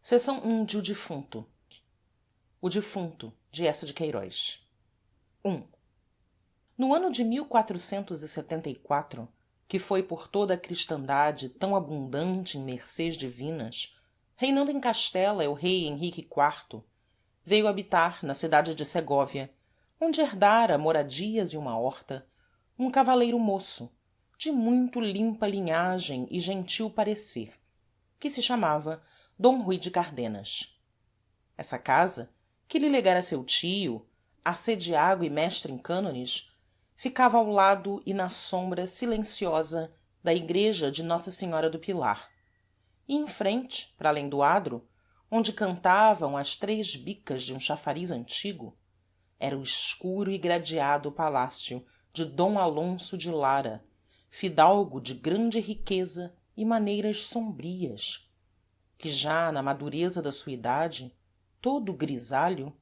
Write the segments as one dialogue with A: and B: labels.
A: Seção 1 de O Defunto. O Defunto, de Eça de Queirós. 1. No ano de 1474, que foi por toda a cristandade tão abundante em mercês divinas, reinando em Castela el rei Henrique IV, veio habitar na cidade de Segóvia, onde herdara moradias e uma horta, um cavaleiro moço, de muito limpa linhagem e gentil parecer, que se chamava D. Rui de Cardenas. Essa casa, que lhe legara seu tio, arcediago e mestre em cânones, ficava ao lado e na sombra silenciosa da igreja de Nossa Senhora do Pilar, e em frente, para além do adro, onde cantavam as 3 bicas de um chafariz antigo, era o escuro e gradeado palácio de D. Alonso de Lara, fidalgo de grande riqueza e maneiras sombrias, que já na madureza da sua idade, todo grisalho,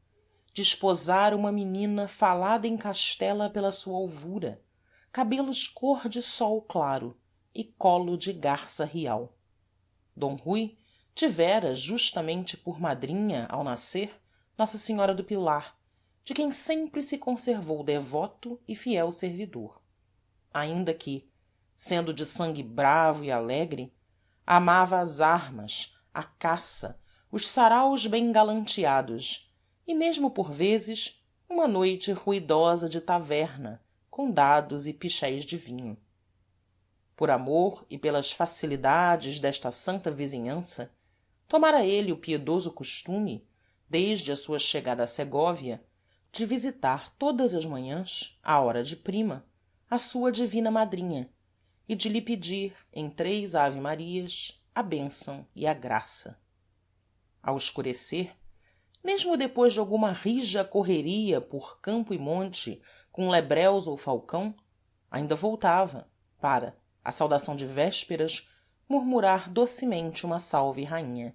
A: desposara uma menina falada em Castela pela sua alvura, cabelos cor de sol claro e colo de garça rial. D. Rui tivera justamente por madrinha, ao nascer, Nossa Senhora do Pilar, de quem sempre se conservou devoto e fiel servidor. Ainda que, sendo de sangue bravo e alegre, amava as armas, a caça, os saraus bem galanteados e mesmo por vezes uma noite ruidosa de taverna com dados e pichéis de vinho. Por amor e pelas facilidades desta santa vizinhança, tomara ele o piedoso costume, desde a sua chegada a Segóvia, de visitar todas as manhãs, à hora de prima, a sua divina madrinha e de lhe pedir, em 3 ave-marias, a bênção e a graça. Ao escurecer, mesmo depois de alguma rija correria por campo e monte com lebreus ou falcão, ainda voltava para, à saudação de vésperas, murmurar docemente uma salve rainha.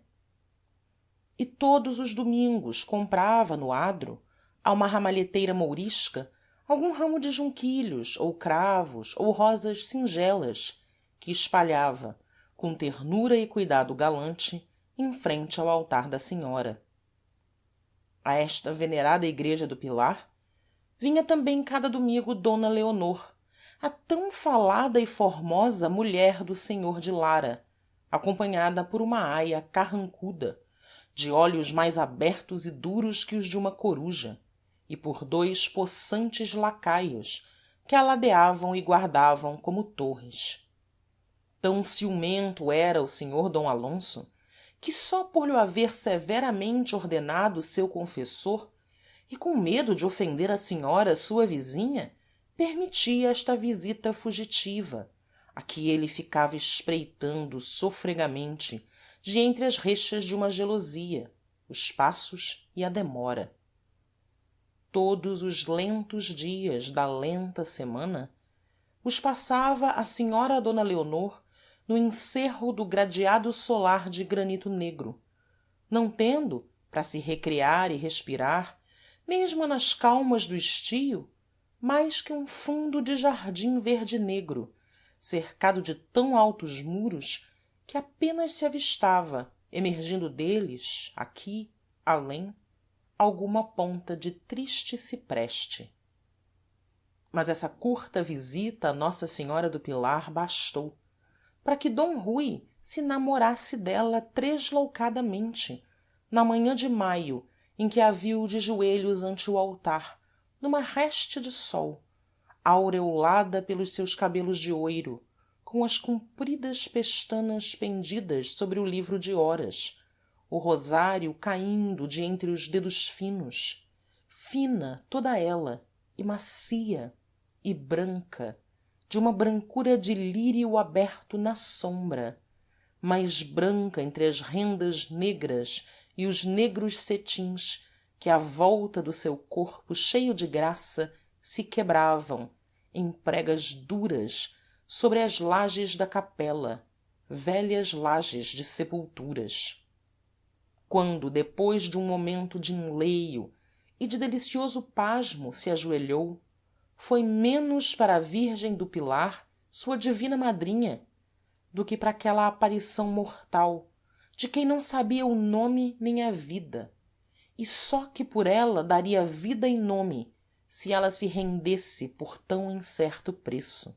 A: E todos os domingos comprava no adro, a uma ramalheteira mourisca, algum ramo de junquilhos ou cravos ou rosas singelas, que espalhava, com ternura e cuidado galante, em frente ao altar da senhora. A esta venerada igreja do Pilar vinha também cada domingo d Leonor, a tão falada e formosa mulher do senhor de Lara, acompanhada por uma aia carrancuda, de olhos mais abertos e duros que os de uma coruja, e por 2 possantes lacaios que a ladeavam e guardavam como torres. Tão ciumento era o senhor D. Alonso, que só por lho haver severamente ordenado seu confessor, e com medo de ofender a senhora sua vizinha, permitia esta visita fugitiva, a que ele ficava espreitando sofregamente de entre as rexas de uma gelosia, os passos e a demora. Todos os lentos dias da lenta semana os passava a senhora d leonor no encerro do gradeado solar de granito negro, não tendo, para se recrear e respirar, mesmo nas calmas do estio, mais que um fundo de jardim verde-negro, cercado de tão altos muros que apenas se avistava, emergindo deles, aqui, além, alguma ponta de triste cipreste. Mas essa curta visita a Nossa Senhora do Pilar bastou para que D. Rui se namorasse dela tresloucadamente, na manhã de maio em que a viu de joelhos ante o altar, numa reste de sol, aureolada pelos seus cabelos de oiro, com as compridas pestanas pendidas sobre o livro de horas, o rosário caíndo de entre os dedos finos, fina toda ela e macia e branca, de uma brancura de lírio aberto na sombra, mais branca entre as rendas negras e os negros cetins que à volta do seu corpo cheio de graça se quebravam em pregas duras sobre as lajes da capela, velhas lajes de sepulturas. Quando, depois de um momento de enleio e de delicioso pasmo, se ajoelhou, foi menos para a Virgem do Pilar, sua divina madrinha, do que para aquela aparição mortal, de quem não sabia o nome nem a vida, e só que por ela daria vida e nome se ela se rendesse por tão incerto preço.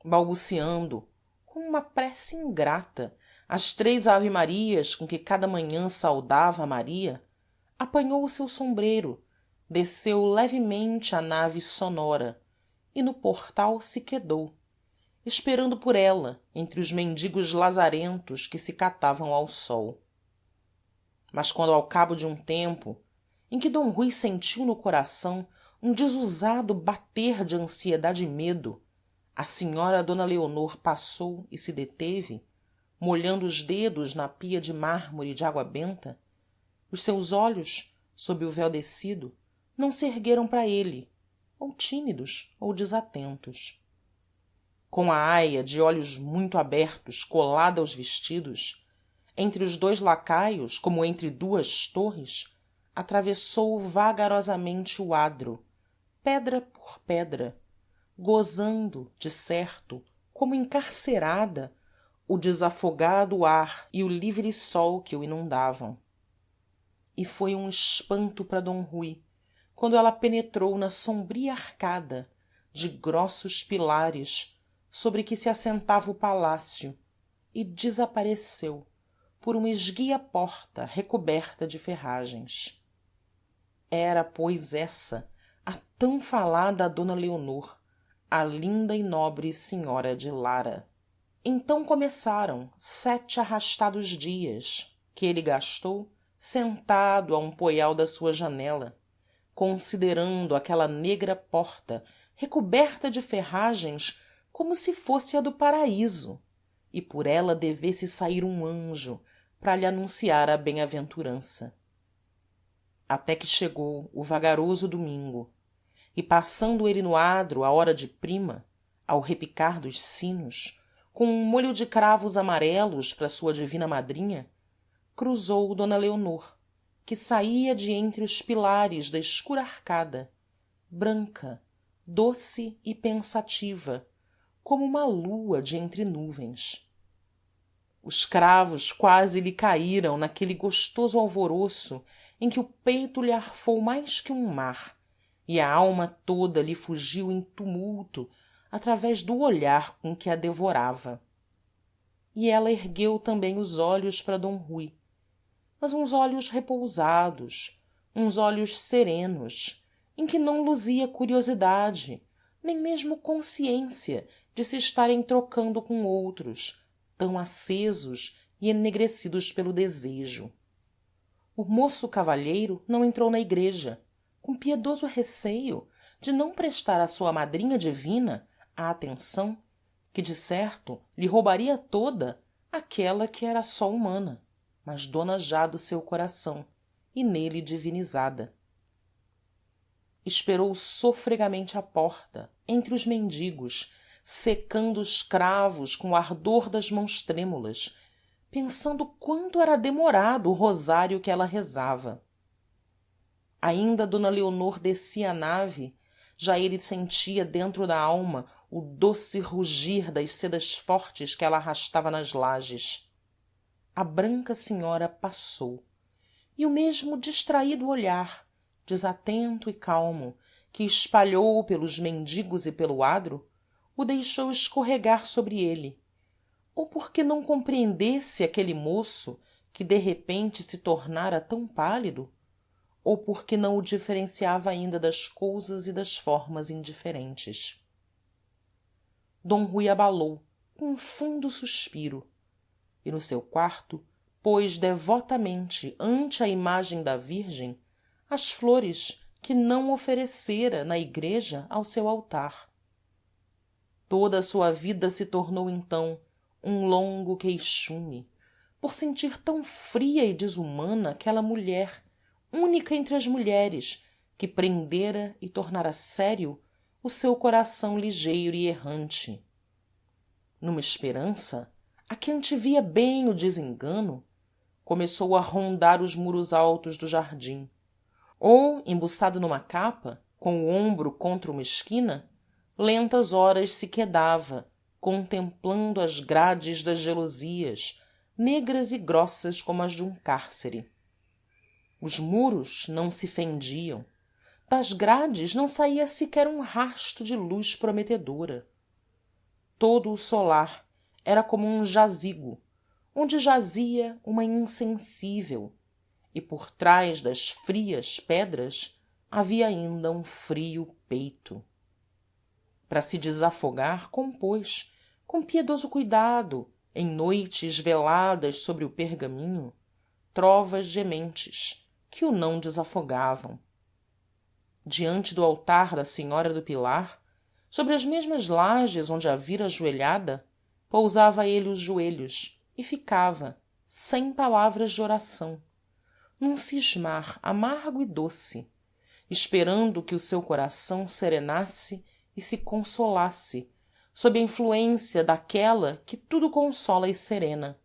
A: Balbuciando, com uma prece ingrata, as 3 ave-marias com que cada manhã saudava a Maria, apanhou o seu sombreiro, desceu levemente a nave sonora e no portal se quedou, esperando por ela entre os mendigos lazarentos que se catavam ao sol. Mas quando ao cabo de um tempo, em que d rui sentiu no coração um desusado bater de ansiedade e medo, a senhora d leonor passou e se deteve, molhando os dedos na pia de mármore de água benta, os seus olhos, sob o véu descido, não se ergueram para êle, ou tímidos ou desatentos. Com a aia de olhos muito abertos colada aos vestidos, entre os 2 lacaios como entre 2 torres, atravessou vagarosamente o adro, pedra por pedra, gozando de certo como encarcerada o desafogado ar e o livre sol que o inundavam. E foi um espanto para d rui quando ela penetrou na sombria arcada de grossos pilares sobre que se assentava o palácio e desapareceu por uma esguia porta recoberta de ferragens. Era pois essa a tão falada d leonor, a linda e nobre senhora de lara. Então começaram 7 arrastados dias que êle gastou sentado a um poial da sua janela, considerando aquela negra porta recoberta de ferragens como se fosse a do paraíso e por ela devesse sair um anjo para lhe anunciar a bem-aventurança. Até que chegou o vagaroso domingo e passando êle no adro à hora de prima, ao repicar dos sinos, com um molho de cravos amarelos para sua divina madrinha, cruzou d leonor, que saía de entre os pilares da escura arcada, branca, doce e pensativa, como uma lua de entre nuvens. Os cravos quase lhe caíram naquele gostoso alvoroço em que o peito lhe arfou mais que um mar e a alma toda lhe fugiu em tumulto através do olhar com que a devorava. E ela ergueu também os olhos para d rui, mas uns olhos repousados, uns olhos serenos, em que não luzia curiosidade nem mesmo consciência de se estarem trocando com outros, tão acesos e enegrecidos pelo desejo. O moço cavalheiro não entrou na igreja, com piedoso receio de não prestar à sua madrinha divina a atenção que de certo lhe roubaria toda aquela que era só humana, mas dona já do seu coração e nele divinizada. Esperou sofregamente à porta, entre os mendigos, secando os cravos com o ardor das mãos trêmulas, pensando quanto era demorado o rosário que ela rezava. Ainda d leonor descia a nave, já êle sentia dentro da alma o doce rugir das sedas fortes que ela arrastava nas lajes. A branca senhora passou, e o mesmo distraído olhar, desatento e calmo, que espalhou pelos mendigos e pelo adro, o deixou escorregar sobre êle, ou porque não compreendesse aquele moço que de repente se tornara tão pálido, ou porque não o diferenciava ainda das cousas e das formas indiferentes. d rui abalou com um fundo suspiro e no seu quarto pôs devotamente ante a imagem da virgem as flores que não oferecera na igreja ao seu altar. Toda a sua vida se tornou então um longo queixume por sentir tão fria e desumana aquela mulher, única entre as mulheres, que prendera e tornara sério o seu coração ligeiro e errante. Numa esperança, a que antevia bem o desengano, começou a rondar os muros altos do jardim, ou, embuçado numa capa, com o ombro contra uma esquina, lentas horas se quedava, contemplando as grades das gelosias, negras e grossas como as de um cárcere. Os muros não se fendiam, das grades não saía sequer um rasto de luz prometedora. Todo o solar era como um jazigo, onde jazia uma insensível, e por trás das frias pedras havia ainda um frio peito. Para se desafogar, compôs, com piedoso cuidado, em noites veladas sobre o pergaminho, trovas gementes que o não desafogavam. Diante do altar da senhora do pilar, sobre as mesmas lajes onde a vira ajoelhada, pousava ele os joelhos e ficava, sem palavras de oração, num cismar amargo e doce, esperando que o seu coração serenasse e se consolasse sob a influência daquela que tudo consola e serena.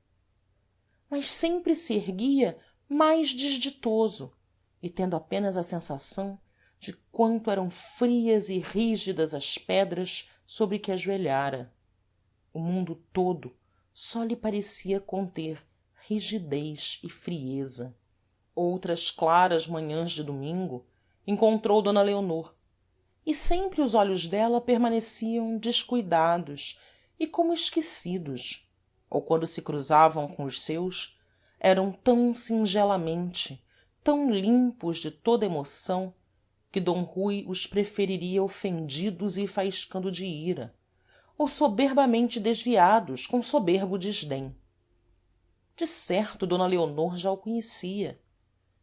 A: Mas sempre se erguia mais desditoso e tendo apenas a sensação de quanto eram frias e rígidas as pedras sobre que ajoelhara. O mundo todo só lhe parecia conter rigidez e frieza. Outras claras manhãs de domingo encontrou d leonor, e sempre os olhos dela permaneciam descuidados e como esquecidos, ou quando se cruzavam com os seus, eram tão singelamente, tão limpos de toda emoção, que d rui os preferiria ofendidos e faiscando de ira, ou soberbamente desviados com soberbo desdém. De certo d leonor já o conhecia,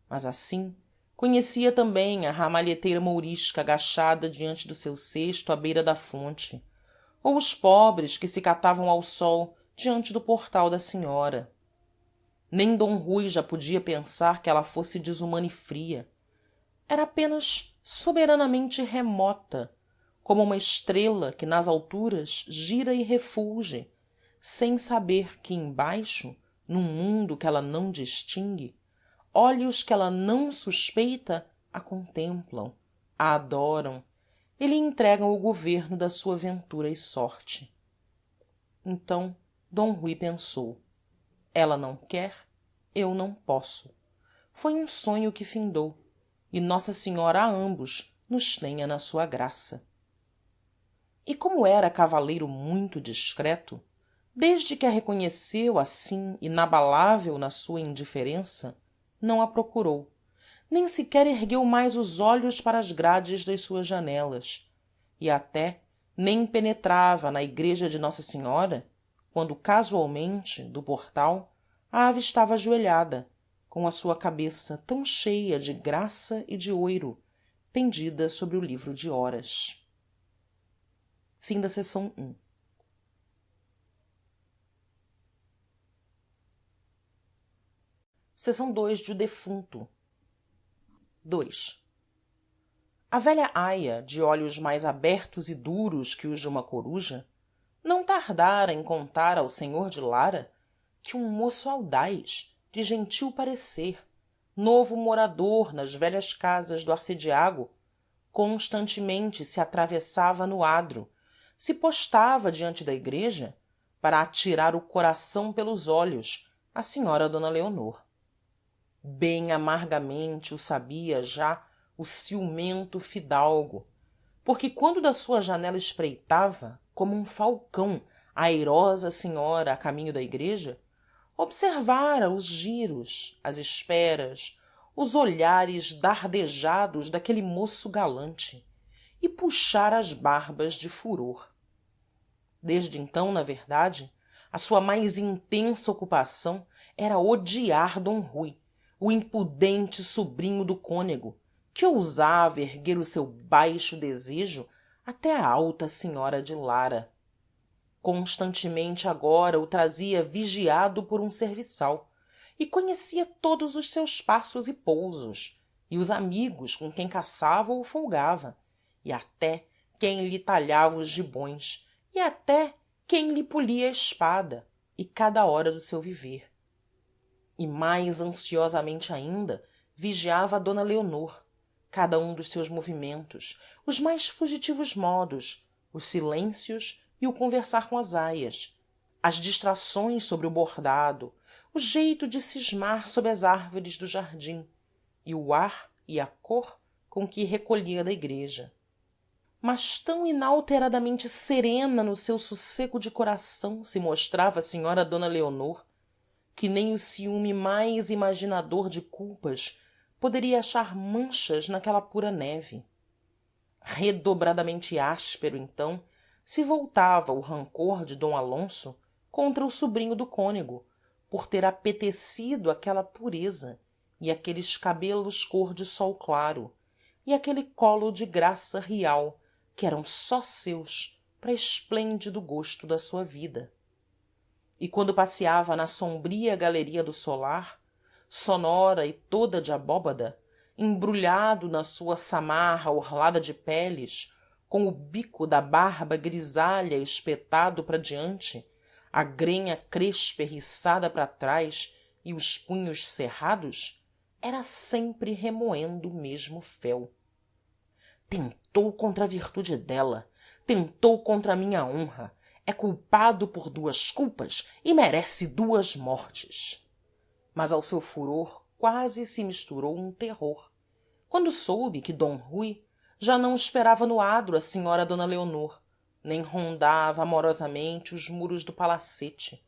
A: mas assim conhecia também a ramalheteira mourisca agachada diante do seu cesto à beira da fonte, ou os pobres que se catavam ao sol diante do portal da senhora. Nem d rui já podia pensar que ela fosse desumana e fria. Era apenas soberanamente remota, como uma estrela que nas alturas gira e refulge, sem saber que embaixo, num mundo que ela não distingue, olhos que ela não suspeita a contemplam, a adoram e lhe entregam o governo da sua ventura e sorte. Então d rui pensou: ela não quer, eu não posso. Foi um sonho que findou, e nossa senhora a ambos nos tenha na sua graça. E como era cavaleiro muito discreto, desde que a reconheceu assim inabalável na sua indiferença, não a procurou, nem sequer ergueu mais os olhos para as grades das suas janelas, e até nem penetrava na igreja de nossa senhora quando casualmente do portal a avistava ajoelhada, com a sua cabeça tão cheia de graça e de oiro pendida sobre o livro de horas. Seção 1. Seção 2 de O Defunto. 2. A velha aia, de olhos mais abertos e duros que os de uma coruja, não tardara em contar ao senhor de lara que um moço audaz, de gentil parecer, novo morador nas velhas casas do arcediago, constantemente se atravessava no adro, se postava diante da igreja para atirar o coração pelos olhos à senhora d leonor. Bem amargamente o sabia já o ciumento fidalgo, porque quando da sua janela espreitava como um falcão a airosa senhora a caminho da igreja, observara os giros, as esperas, os olhares dardejados daquele moço galante e puxara as barbas de furor. Desde então, na verdade, a sua mais intensa ocupação era odiar d rui, o impudente sobrinho do cônego, que ousava erguer o seu baixo desejo até a alta senhora de lara. Constantemente agora o trazia vigiado por um serviçal, e conhecia todos os seus passos e pousos, e os amigos com quem caçava ou folgava, e até quem lhe talhava os gibões, e até quem lhe polia a espada, e cada hora do seu viver. E mais ansiosamente ainda vigiava a d leonor, cada um dos seus movimentos, os mais fugitivos modos, os silêncios e o conversar com as aias, as distrações sobre o bordado, o jeito de cismar sob as árvores do jardim e o ar e a cor com que recolhia da igreja. Mas tão inalteradamente serena no seu sossego de coração se mostrava a senhora d leonor, que nem o ciúme mais imaginador de culpas poderia achar manchas naquela pura neve. Redobradamente áspero então se voltava o rancor de d alonso contra o sobrinho do cônego, por ter apetecido aquela pureza e aqueles cabelos cor de sol claro e aquele colo de graça rial que eram só seus para esplêndido gosto da sua vida. E quando passeava na sombria galeria do solar, sonora e toda de abóbada, embrulhado na sua samarra orlada de peles, com o bico da barba grisalha espetado para diante, a grenha crespa erriçada para trás e os punhos cerrados, era sempre remoendo o mesmo fel. Tentou contra a virtude dela, tentou contra a minha honra, é culpado por 2 culpas e merece 2 mortes. Mas ao seu furor quase se misturou um terror, quando soube que d rui já não esperava no adro a senhora d leonor, nem rondava amorosamente os muros do palacete,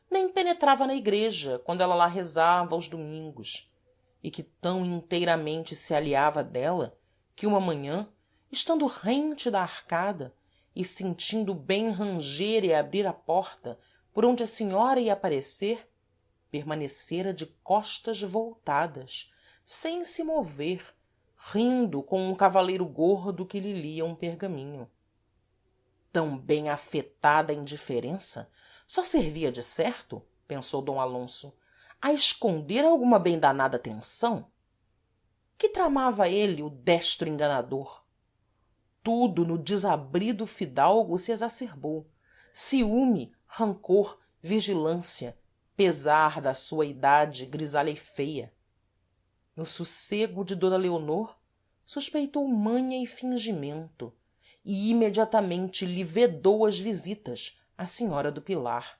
A: nem penetrava na igreja quando ela lá rezava aos domingos, e que tão inteiramente se alheava dela que uma manhã, estando rente da arcada e sentindo bem ranger e abrir a porta por onde a senhora ia aparecer, permanecera de costas voltadas, sem se mover, rindo com um cavaleiro gordo que lhe lia um pergaminho. Tão bem afetada a indiferença só servia de certo, pensou d alonso, a esconder alguma bem danada tenção. Que tramava ele, o destro enganador? Tudo no desabrido fidalgo se exacerbou: ciúme, rancor, vigilância, pesar da sua idade grisalha e feia. No sossego de d leonor suspeitou manha e fingimento e imediatamente lhe vedou as visitas à senhora do pilar.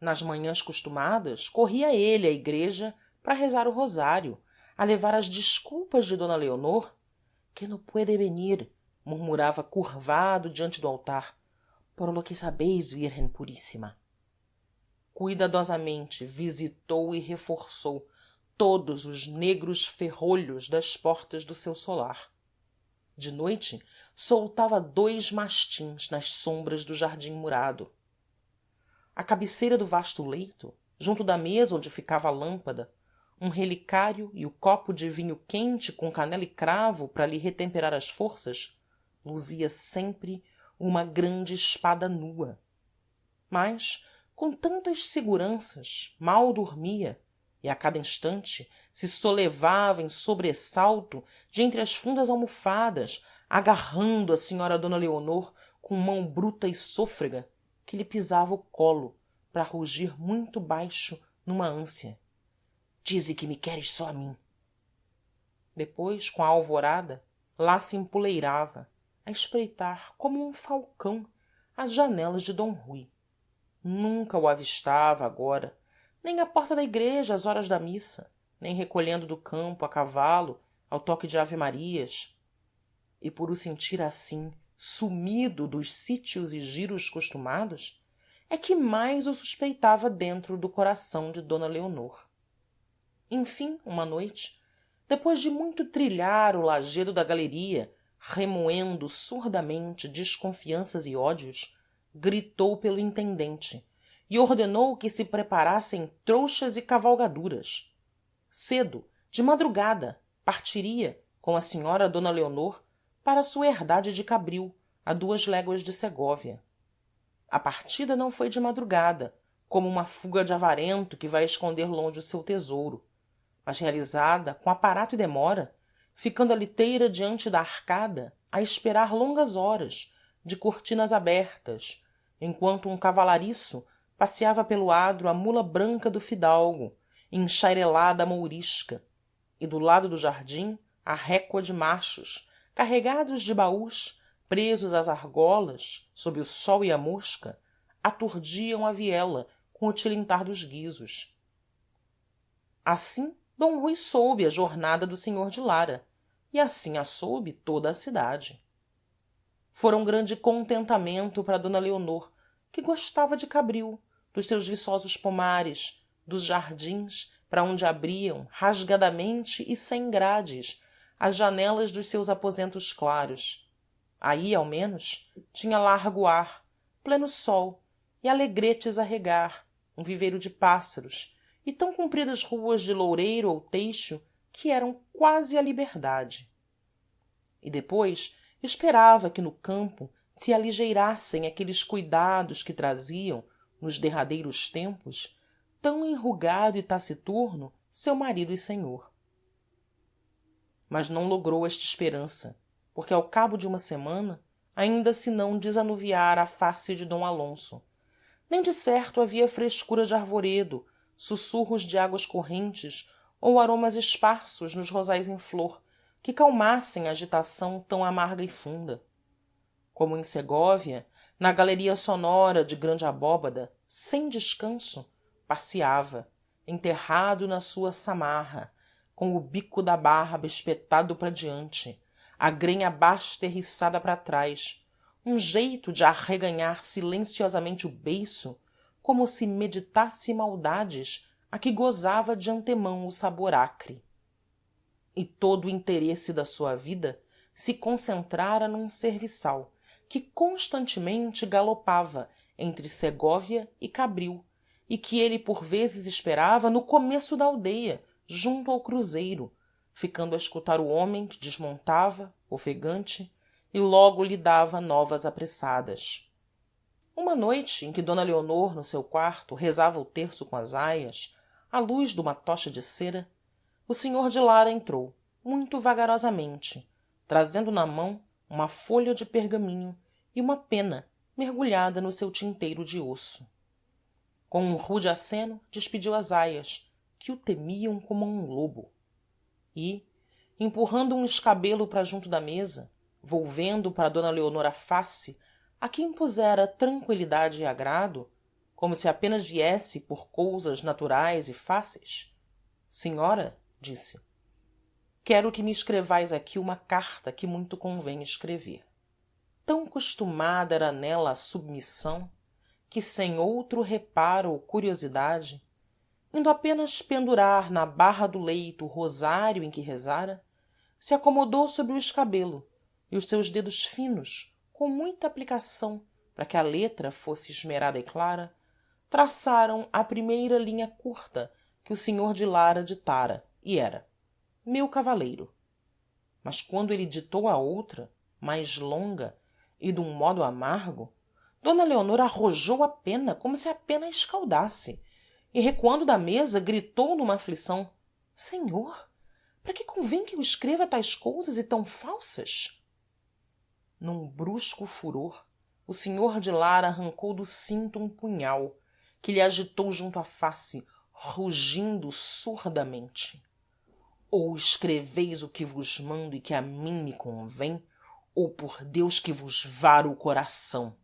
A: Nas manhãs costumadas corria ele à igreja para rezar o rosário, a levar as desculpas de d leonor, que no puede venir, murmurava curvado diante do altar, por lo que sabeis, virgen puríssima. Cuidadosamente visitou e reforçou todos os negros ferrolhos das portas do seu solar. De noite soltava 2 mastins nas sombras do jardim murado. À cabeceira do vasto leito, junto da mesa onde ficava a lâmpada, um relicário e o copo de vinho quente com canela e cravo para lhe retemperar as forças, luzia sempre uma grande espada nua. Mas, com tantas seguranças, mal dormia e a cada instante se solevava em sobressalto de entre as fundas almofadas, agarrando a senhora d leonor com mão bruta e sôfrega, que lhe pisava o colo para rugir muito baixo numa ânsia: dize que me queres só a mim. Depois, com a alvorada, lá se empoleirava a espreitar como um falcão as janelas de d rui. Nunca o avistava agora, nem à porta da igreja às horas da missa, nem recolhendo do campo a cavalo ao toque de ave-marias. E por o sentir assim sumido dos sítios e giros costumados, é que mais o suspeitava dentro do coração de d leonor. Enfim, uma noite, depois de muito trilhar o lajedo da galeria, remoendo surdamente desconfianças e ódios, gritou pelo intendente e ordenou que se preparassem trouxas e cavalgaduras. Cedo, de madrugada, partiria, com a senhora d leonor, para sua herdade de cabril, a 2 léguas de segóvia. A partida não foi de madrugada, como uma fuga de avarento que vai esconder longe o seu tesouro, mas realizada com aparato e demora, ficando a liteira diante da arcada a esperar longas horas, de cortinas abertas, enquanto um cavalariço passeava pelo adro a mula branca do fidalgo, enxairelada à mourisca, e do lado do jardim a récua de machos, carregados de baús, presos às argolas sob o sol e a mosca, aturdiam a viela com o tilintar dos guizos. assim d rui soube a jornada do senhor de lara e assim a soube toda a cidade. fora um grande contentamento para d leonor, que gostava de cabril, dos seus viçosos pomares, dos jardins para onde abriam rasgadamente e sem grades as janelas dos seus aposentos claros. aí ao menos tinha largo ar, pleno sol e alegretes a regar, um viveiro de pássaros e tão compridas ruas de loureiro ou teixo que eram quase a liberdade. e depois esperava que no campo se aligeirassem aqueles cuidados que traziam nos derradeiros tempos tão enrugado e taciturno seu marido e senhor. mas não logrou esta esperança, porque ao cabo de uma semana ainda se não desanuviara a face de d alonso, nem de certo havia frescura de arvoredo, sussurros de águas correntes ou aromas esparsos nos rosais em flor que calmassem a agitação tão amarga e funda. como em segóvia, na galeria sonora de grande abóbada, sem descanso, passeava, enterrado na sua samarra, com o bico da barba espetado para diante, a grenha basta erriçada para trás, um jeito de arreganhar silenciosamente o beiço, como se meditasse maldades a que gozava de antemão o sabor acre. e todo o interesse da sua vida se concentrara num serviçal que constantemente galopava entre segóvia e cabril e que ele por vezes esperava no começo da aldeia junto ao cruzeiro, ficando a escutar o homem que desmontava ofegante e logo lhe dava novas apressadas. uma noite em que d leonor no seu quarto rezava o terço com as aias à luz duma tocha de cera, o senhor de lara entrou muito vagarosamente, trazendo na mão uma folha de pergaminho e uma pena mergulhada no seu tinteiro de osso. com um rude acêno despediu as aias, que o temiam como a um lobo e, empurrando um escabelo para junto da mesa, volvendo para d leonor a face a que impusera tranqüilidade e agrado, como se apenas viesse por cousas naturais e fáceis: senhora, disse, quero que me escrevais aqui uma carta que muito convém escrever. tão costumada era nela a submissão que, sem outro reparo ou curiosidade, indo apenas pendurar na barra do leito o rosário em que rezara, se acomodou sobre o escabelo e os seus dedos finos, com muita aplicação para que a letra fosse esmerada e clara, traçaram a primeira linha curta que o senhor de lara ditara, e era: meu cavaleiro. mas quando ele ditou a outra, mais longa e dum modo amargo, d leonor arrojou a pena como se a pena a escaldasse e, recuando da mesa, gritou numa aflição: senhor, para que convém que eu escreva tais cousas e tão falsas? num brusco furor o senhor de lara arrancou do cinto um punhal que lhe agitou junto à face, rugindo surdamente: ou escreveis o que vos mando e que a mim me convém, ou por deus que vos varo o coração.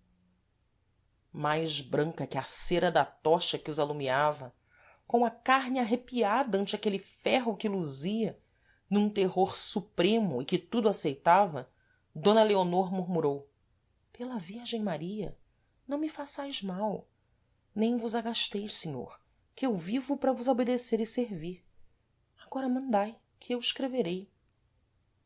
A: mais branca que a cera da tocha que os alumiava, com a carne arrepiada ante aquele ferro que luzia, num terror supremo e que tudo aceitava, d leonor murmurou: pela virgem maria, não me façais mal, nem vos agasteis, senhor, que eu vivo para vos obedecer e servir. agora mandai, que eu escreverei.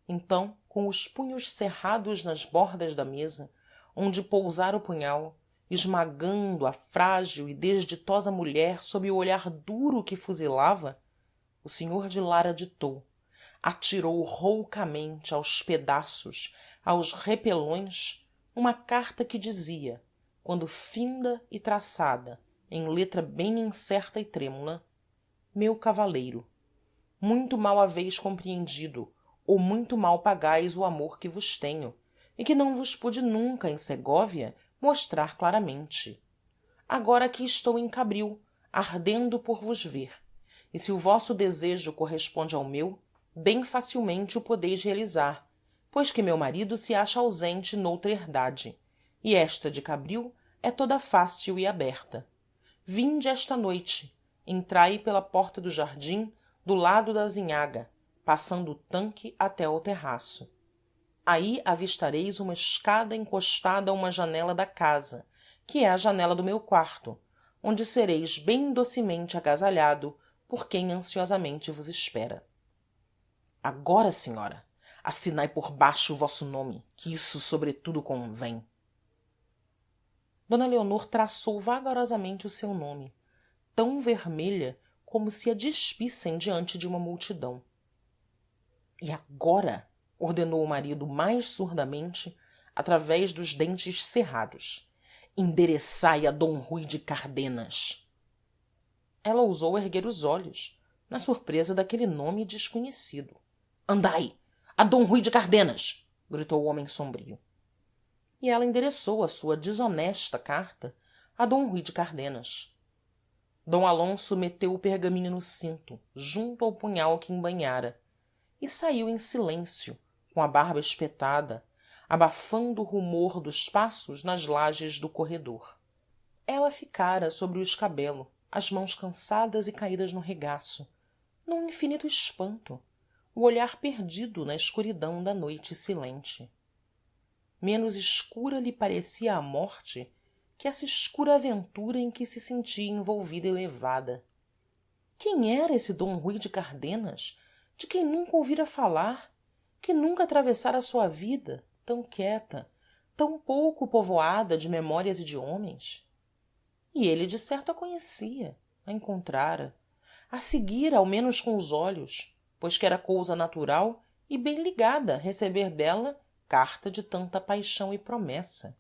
A: então, com os punhos cerrados nas bordas da mesa, onde pousara o punhal, esmagando a frágil e desditosa mulher sob o olhar duro que fuzilava, o senhor de lara ditou, atirou roucamente aos pedaços, aos repelões, uma carta que dizia, quando finda e traçada em letra bem incerta e trêmula: meu cavaleiro, muito mal haveis compreendido ou muito mal pagais o amor que vos tenho e que não vos pude nunca em segóvia mostrar claramente. agora aqui estou em cabril, ardendo por vos ver, e se o vosso desejo corresponde ao meu, bem facilmente o podeis realizar, pois que meu marido se acha ausente n'outra herdade, e esta de cabril é toda fácil e aberta. Vinde esta noite, entrai pela porta do jardim do lado da azinhaga, passando o tanque até ao terraço. Aí avistareis uma escada encostada a uma janela da casa, que é a janela do meu quarto, onde sereis bem docemente agasalhado por quem ansiosamente vos espera. Agora, senhora, assinai por baixo o vosso nome, que isso sobretudo convém. d leonor traçou vagarosamente o seu nome, tão vermelha como se a despissem diante de uma multidão. E agora, ordenou o marido mais surdamente, através dos dentes cerrados, endereçai a d rui de cardenas. ela ousou erguer os olhos na surpresa daquele nome desconhecido. andai, a d rui de cardenas, gritou o homem sombrio. E ela endereçou a sua desonesta carta a d rui de cardenas. d alonso meteu o pergaminho no cinto junto ao punhal que embainhara e saiu em silêncio, com a barba espetada, abafando o rumor dos passos nas lages do corredor. ela ficara sobre o escabelo, as mãos cansadas e caídas no regaço, num infinito espanto, o olhar perdido na escuridão da noite silente. menos escura lhe parecia a morte que essa escura aventura em que se sentia envolvida e levada. Quem era esse d rui de cardenas, de quem nunca ouvira falar, que nunca atravessara sua vida, tão quieta, tão pouco povoada de memórias e de homens? E ele de certo a conhecia, a encontrara, a seguira ao menos com os olhos, pois que era cousa natural e bem ligada receber dela carta de tanta paixão e promessa.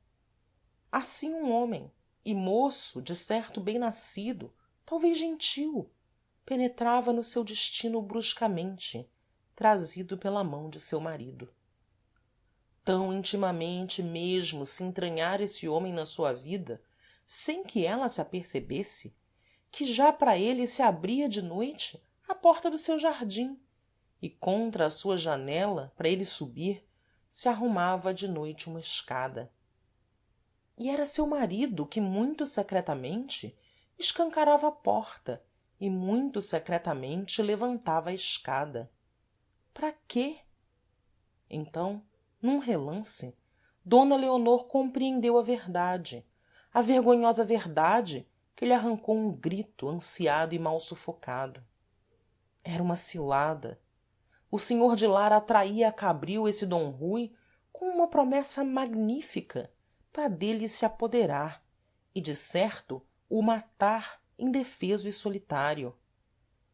A: assim um homem, e moço de certo bem nascido, talvez gentil, penetrava no seu destino bruscamente, trazido pela mão de seu marido. tão intimamente mesmo se entranhara esse homem na sua vida, sem que ela se apercebesse, que já para ele se abria de noite a porta do seu jardim, e contra a sua janela, para ele subir, se arrumava de noite uma escada. E era seu marido que muito secretamente escancarava a porta e muito secretamente levantava a escada. Para quê? Então, num relance, d leonor compreendeu a vergonhosa verdade que lhe arrancou um grito ansiado e mal sufocado. era uma cilada. O senhor de lara atraía a cabril esse d rui com uma promessa magnífica para dele se apoderar e de certo o matar indefeso e solitário.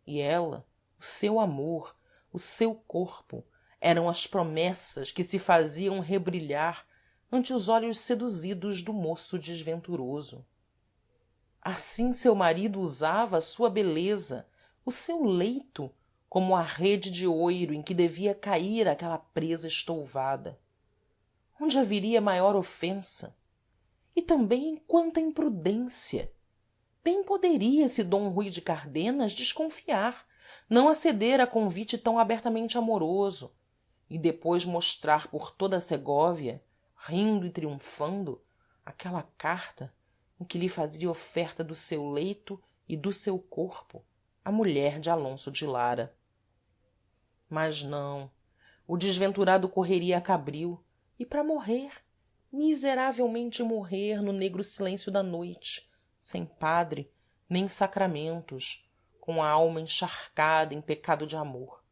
A: E ela, o seu amor, o seu corpo, eram as promessas que se faziam rebrilhar ante os olhos seduzidos do moço desventuroso. assim seu marido usava a sua beleza, o seu leito, como a rede de oiro em que devia cair aquela presa estouvada. onde haveria maior ofensa? E também quanta imprudência! bem poderia esse d rui de cardenas desconfiar, não aceder a convite tão abertamente amoroso e depois mostrar por toda a segóvia, rindo e triunfando, aquela carta em que lhe fazia oferta do seu leito e do seu corpo a mulher de alonso de lara. mas não, o desventurado correria a cabril e para morrer, miseravelmente morrer no negro silêncio da noite, sem padre nem sacramentos, com a alma encharcada em pecado de amor.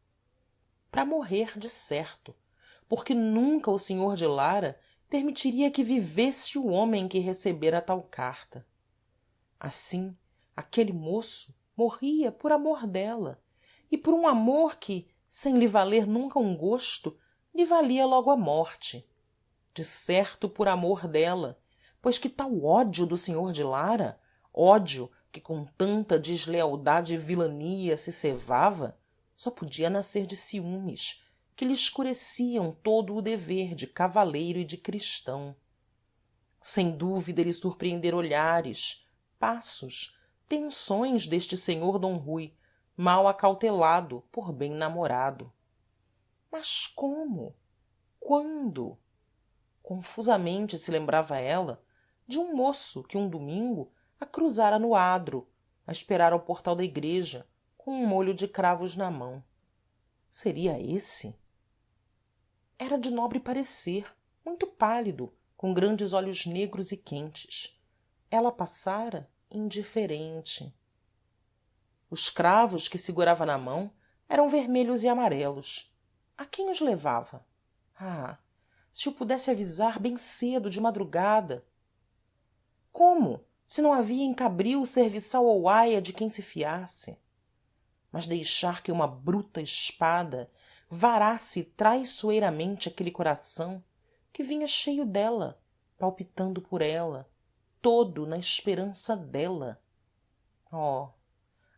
A: para morrer de certo, porque nunca o senhor de lara permitiria que vivesse o homem que recebera tal carta. assim, aquele moço morria por amor dela e por um amor que, sem lhe valer nunca um gosto, lhe valia logo a morte. de certo por amor dela, pois que tal ódio do senhor de lara, ódio que com tanta deslealdade e vilania se cevava, só podia nascer de ciúmes que lhe escureciam todo o dever de cavaleiro e de cristão. sem dúvida êle surpreendera olhares, passos, tenções deste senhor d rui, mal acautelado por bem namorado. mas como? quando? Confusamente se lembrava ela de um moço que um domingo a cruzara no adro a esperar ao portal da igreja com um molho de cravos na mão. Seria êsse? Era de nobre parecer, muito pálido, com grandes olhos negros e quentes. Ela passara indiferente. Os cravos que segurava na mão eram vermelhos e amarelos. A quem os levava? Ah, se o pudesse avisar bem cedo, de madrugada! Como, se não havia em cabril serviçal ou aia de quem se fiasse? Mas deixar que uma bruta espada varasse traiçoeiramente aquele coração que vinha cheio dela, palpitando por ela, todo na esperança dela. Oh,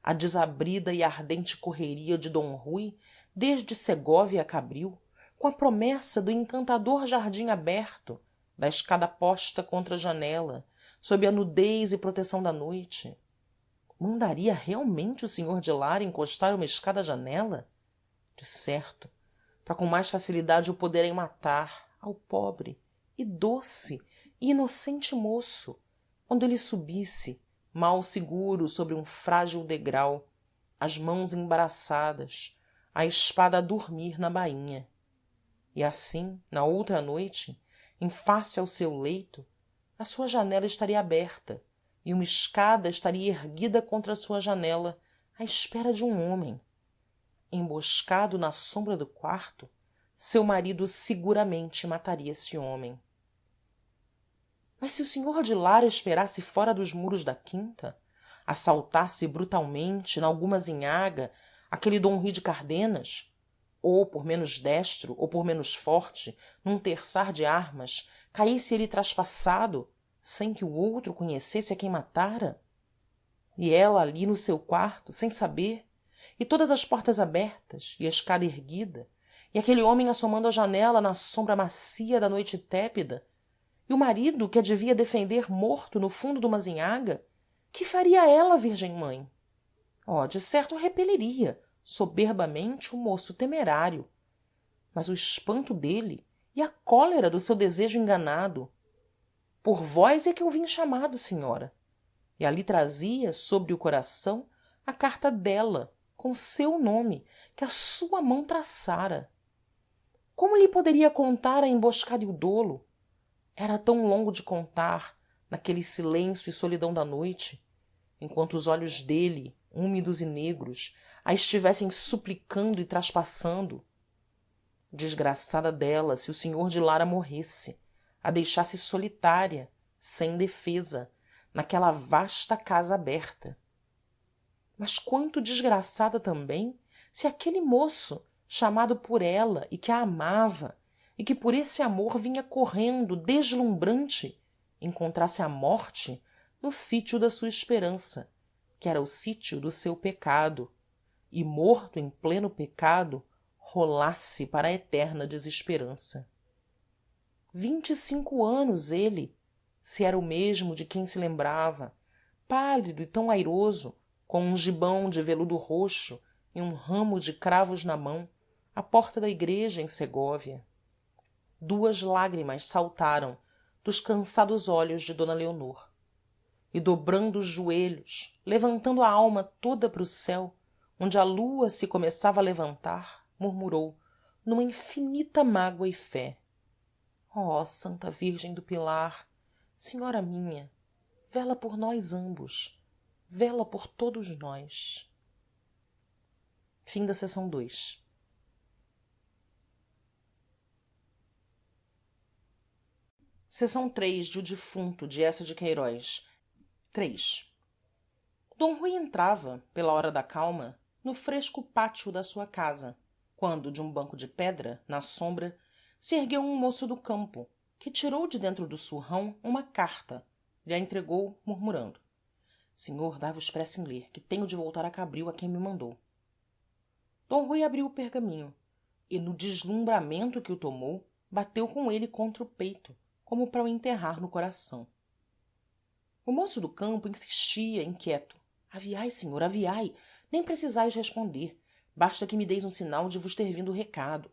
A: a desabrida e ardente correria de d rui desde segóvia a cabril, com a promessa do encantador jardim aberto, da escada posta contra a janela, sob a nudez e proteção da noite. Mandaria realmente o senhor de lara encostar uma escada à janela? De certo, para com mais facilidade o poderem matar, ao pobre e doce e inocente moço, quando ele subisse, mal seguro sobre um frágil degrau, as mãos embaraçadas, a espada a dormir na bainha. E assim, na outra noite, em face ao seu leito, a sua janela estaria aberta e uma escada estaria erguida contra a sua janela à espera de um homem. Emboscado na sombra do quarto, seu marido seguramente mataria esse homem. Mas se o senhor de lara esperasse fora dos muros da quinta, assaltasse brutalmente nalguma azinhaga aquele d rui de cardenas, ou por menos destro ou por menos forte num terçar de armas caísse ele traspassado sem que o outro conhecesse a quem matara? E ela ali no seu quarto sem saber, e todas as portas abertas e a escada erguida, e aquele homem assomando à janela na sombra macia da noite tépida, e o marido que a devia defender morto no fundo duma azinhaga, que faria ela, virgem mãe? Oh, de certo repeliria soberbamente o moço temerário, mas o espanto dele e a cólera do seu desejo enganado. Por vós é que eu vim chamado, senhora. E ali trazia sobre o coração a carta dela com seu nome, que a sua mão traçara. Como lhe poderia contar a emboscada e o dolo? Era tão longo de contar, naquele silêncio e solidão da noite, enquanto os olhos dele, úmidos e negros, a estivessem suplicando e traspassando. Desgraçada dela se o senhor de lara morresse, a deixasse solitária, sem defesa, naquela vasta casa aberta. Mas quanto desgraçada também se aquele moço, chamado por ela e que a amava, e que por esse amor vinha correndo deslumbrante, encontrasse a morte no sítio da sua esperança, que era o sítio do seu pecado, e morto em pleno pecado rolasse para a eterna desesperança. 25 anos ele, se era o mesmo de quem se lembrava, pálido e tão airoso, com um gibão de veludo roxo e um ramo de cravos na mão, à porta da igreja em segóvia. 2 lágrimas saltaram dos cansados olhos de d leonor, e dobrando os joelhos, levantando a alma toda para o céu, onde a lua se começava a levantar, murmurou, numa infinita mágoa e fé: ó santa virgem do pilar, senhora minha, vela por nós ambos, vela por todos nós. Fim da seção 2. Seção 3 de O Defunto, de Eça de Queirós. 3. D rui entrava, pela hora da calma, no fresco pátio da sua casa, quando de um banco de pedra, na sombra, se ergueu um moço do campo, que tirou de dentro do surrão uma carta, lhe a entregou, murmurando: senhor, dai-vos pressa em ler, que tenho de voltar a cabril a quem me mandou. D rui abriu o pergaminho, e no deslumbramento que o tomou, bateu com ele contra o peito, como para o enterrar no coração. O moço do campo insistia, inquieto: aviai, senhor, aviai, nem precisais responder, basta que me deis um sinal de vos ter vindo o recado.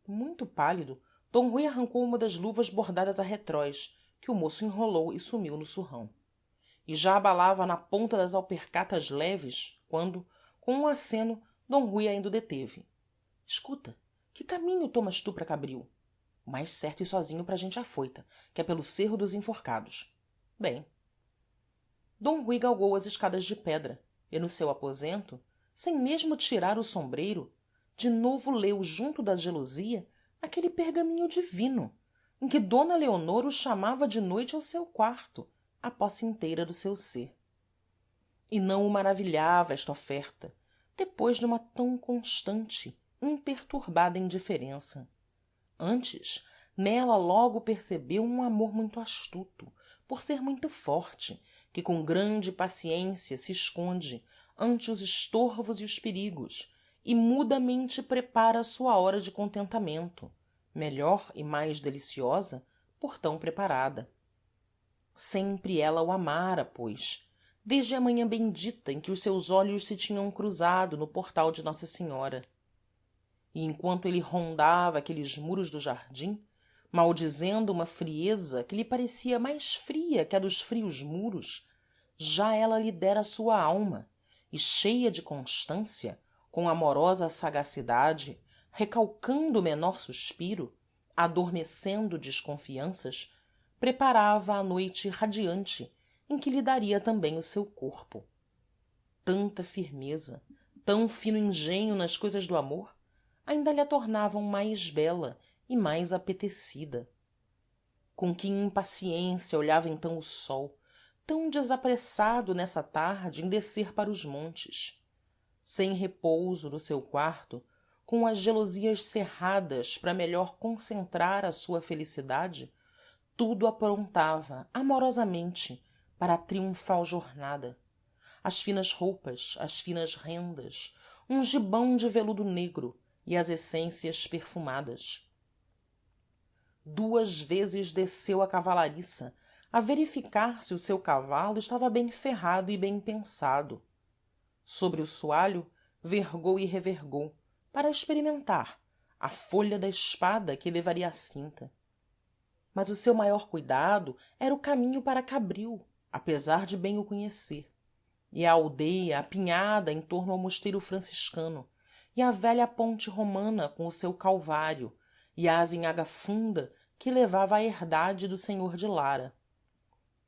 A: Muito pálido, d rui arrancou uma das luvas bordadas a retróis que o moço enrolou e sumiu no surrão. E já abalava na ponta das alpercatas leves quando, com um acêno, d rui ainda o deteve. escuta, que caminho tomas tu para cabril? O mais certo e sozinho para gente afoita, que é pelo cerro dos enforcados. Bem. d rui galgou as escadas de pedra e no seu aposento, sem mesmo tirar o sombreiro, de novo leu junto da gelosia aquele pergaminho divino em que d leonor o chamava de noite ao seu quarto, a posse inteira do seu ser. E não o maravilhava esta oferta, depois de uma tão constante, imperturbada indiferença. Antes, nela logo percebeu um amor muito astuto, por ser muito forte, que com grande paciência se esconde ante os estorvos e os perigos e mudamente prepara a sua hora de contentamento, melhor e mais deliciosa por tão preparada. Sempre ela o amara, pois, desde a manhã bendita em que os seus olhos se tinham cruzado no portal de nossa senhora. E enquanto ele rondava aqueles muros do jardim, maldizendo uma frieza que lhe parecia mais fria que a dos frios muros, já ela lhe dera sua alma e, cheia de constância, com amorosa sagacidade, recalcando o menor suspiro, adormecendo desconfianças, preparava a noite radiante em que lhe daria também o seu corpo. Tanta firmeza, tão fino engenho nas coisas do amor, ainda lhe a tornavam mais bela e mais apetecida. Com que impaciência olhava então o sol, tão desapressado nessa tarde em descer para os montes. Sem repouso no seu quarto, com as gelosias cerradas para melhor concentrar a sua felicidade, tudo aprontava amorosamente para a triunfal jornada. As finas roupas, as finas rendas, um gibão de veludo negro e as essências perfumadas. 2 vezes desceu a cavalariça a verificar se o seu cavalo estava bem ferrado e bem pensado. Sobre o soalho vergou e revergou, para experimentar a folha da espada que levaria à cinta. Mas o seu maior cuidado era o caminho para cabril, apesar de bem o conhecer, e a aldeia apinhada em torno ao mosteiro franciscano, e a velha ponte romana com o seu calvário, e a azinhaga funda que levava à herdade do senhor de lara.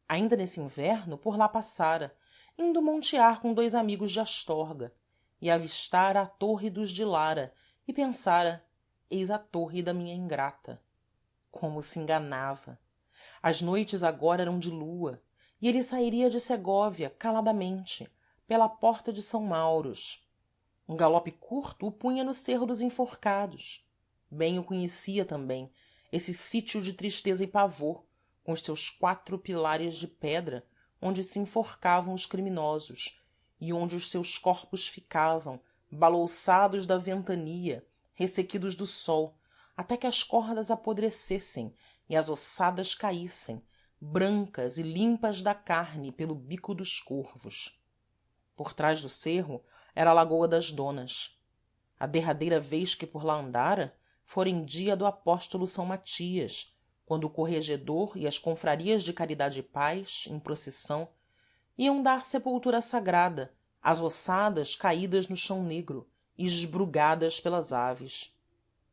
A: Ainda nesse inverno por lá passara, indo montear com 2 amigos de astorga, e avistara a torre dos de lara, e pensara, eis a torre da minha ingrata. Como se enganava! As noites agora eram de lua, e ele sairia de segóvia caladamente, pela porta de são mauros. Um galope curto o punha no cerro dos enforcados. Bem o conhecia também, esse sítio de tristeza e pavor, com os seus 4 pilares de pedra onde se enforcavam os criminosos e onde os seus corpos ficavam, balouçados da ventania, ressequidos do sol, até que as cordas apodrecessem e as ossadas caíssem, brancas e limpas da carne pelo bico dos corvos. Por trás do cerro era a lagoa das donas. A derradeira vez que por lá andara fora em dia do apóstolo são matias, quando o corregedor e as confrarias de caridade e paz, em procissão, iam dar sepultura sagrada às ossadas caídas no chão negro e esbrugadas pelas aves.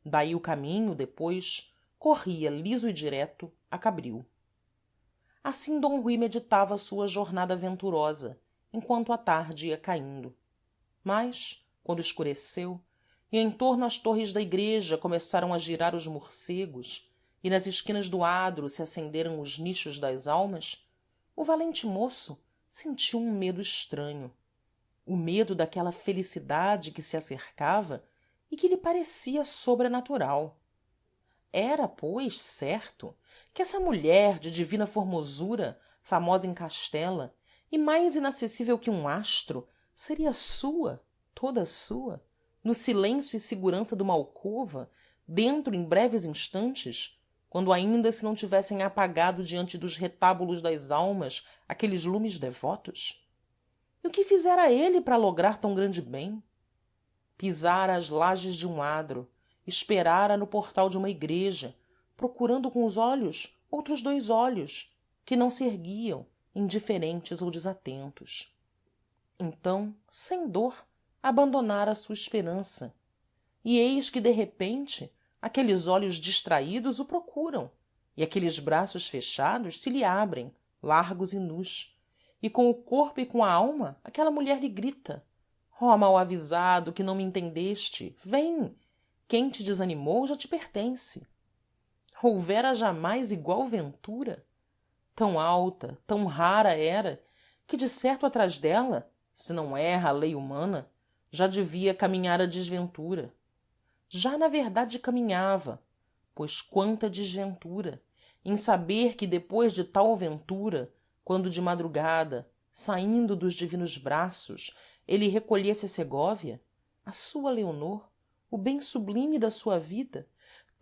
A: Daí o caminho, depois, corria liso e direto a cabril. Assim d Rui meditava a sua jornada venturosa, enquanto a tarde ia caindo. Mas, quando escureceu, e em torno às torres da igreja começaram a girar os morcegos, e nas esquinas do adro se acenderam os nichos das almas, o valente moço sentiu um medo estranho. O medo daquela felicidade que se acercava e que lhe parecia sobrenatural. Era, pois, certo que essa mulher de divina formosura, famosa em castela, e mais inacessível que um astro, seria sua, toda sua, no silêncio e segurança duma alcova, dentro em breves instantes, quando ainda se não tivessem apagado diante dos retábulos das almas aqueles lumes devotos? E o que fizera ele para lograr tão grande bem? Pisara as lajes de um adro esperara no portal de uma igreja, procurando com os olhos outros 2 olhos, que não se erguiam, indiferentes ou desatentos. Então, sem dor, abandonara a sua esperança. E eis que, de repente, aqueles olhos distraídos o procuram, e aqueles braços fechados se lhe abrem, largos e nus, e com o corpo e com a alma aquela mulher lhe grita: ó mal avisado, que não me entendeste, vem! Quem te desanimou já te pertence. Houvera jamais igual ventura? Tão alta, tão rara era, que de certo atrás dela, se não erra a lei humana, já devia caminhar a desventura. Já na verdade caminhava, pois quanta desventura em saber que depois de tal ventura, quando de madrugada, saindo dos divinos braços, ele recolhesse a segóvia, a sua leonor, o bem sublime da sua vida,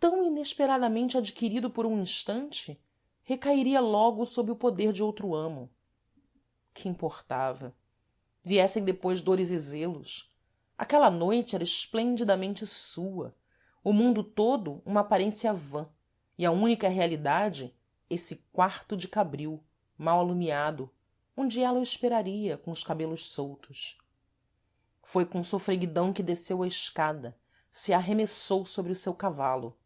A: tão inesperadamente adquirido por um instante, recairia logo sob o poder de outro amo. Que importava? Viessem depois dores e zelos. Aquela noite era esplendidamente sua, o mundo todo uma aparência vã, e a única realidade, esse quarto de cabril, mal alumiado, onde ela o esperaria com os cabelos soltos. Foi com sofreguidão que desceu a escada, se arremessou sobre o seu cavalo.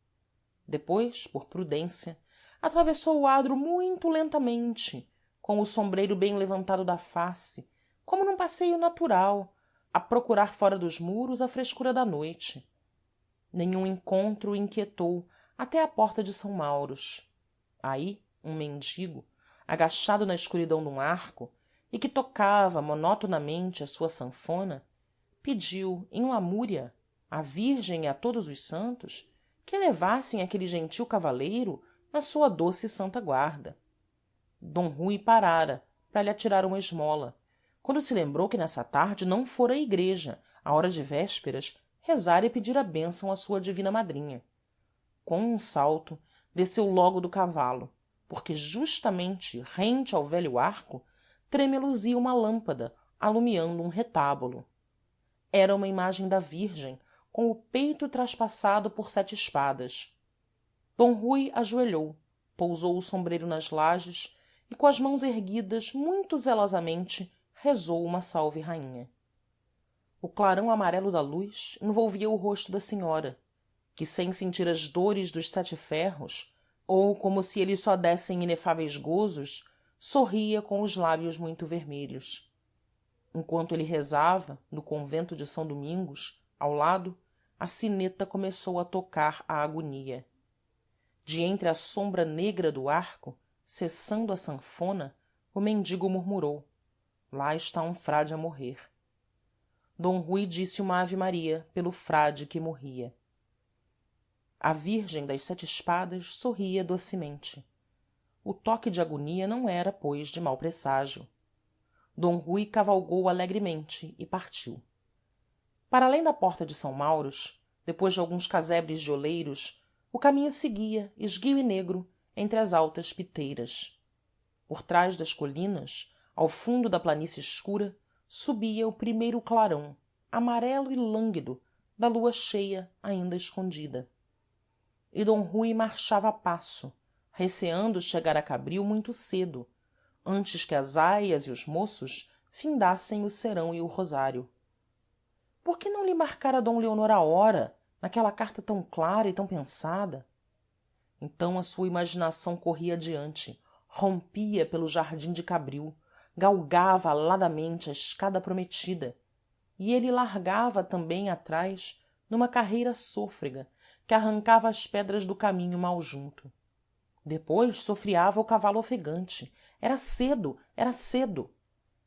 A: Depois, por prudência, atravessou o adro muito lentamente, com o sombreiro bem levantado da face, como num passeio natural, a procurar fora dos muros a frescura da noite. Nenhum encontro o inquietou até à porta de são mauros. Aí um mendigo, agachado na escuridão dum arco, e que tocava monotonamente a sua sanfona, pediu em lamúria à virgem e a todos os santos que levassem aquele gentil cavaleiro na sua doce e santa guarda. D rui parara para lhe atirar uma esmola, quando se lembrou que nessa tarde não fora à igreja, à hora de vésperas, rezar e pedir a bênção à sua divina madrinha. Com um salto, desceu logo do cavalo, porque justamente rente ao velho arco tremeluzia uma lâmpada alumiando um retábulo. Era uma imagem da virgem com o peito traspassado por 7 espadas. D rui ajoelhou, pousou o sombreiro nas lajes e com as mãos erguidas muito zelosamente rezou uma salve rainha. O clarão amarelo da luz envolvia o rosto da senhora, que sem sentir as dores dos 7 ferros, ou como se eles só dessem inefáveis gozos, sorria com os lábios muito vermelhos. Enquanto ele rezava, no convento de são domingos, ao lado, a sineta começou a tocar a agonia. De entre a sombra negra do arco, cessando a sanfona, o mendigo murmurou: lá está um frade a morrer. D rui disse uma ave-maria pelo frade que morria. A virgem das 7 espadas sorria docemente. O toque de agonia não era pois de mau presságio. D rui cavalgou alegremente e partiu. Para além da porta de são mauros, depois de alguns casebres de oleiros, o caminho seguia esguio e negro entre as altas piteiras. Por trás das colinas, ao fundo da planície escura, subia o primeiro clarão, amarelo e lânguido, da lua cheia ainda escondida. E D rui marchava a passo, receando chegar a cabril muito cedo, antes que as aias e os moços findassem o serão e o rosário. Por que não lhe marcara d leonor a hora, naquela carta tão clara e tão pensada? Então a sua imaginação corria adiante, rompia pelo jardim de cabril, galgava aladamente a escada prometida, e ele largava também atrás numa carreira sôfrega que arrancava as pedras do caminho mal junto. Depois sofreava o cavalo ofegante: era cedo, era cedo!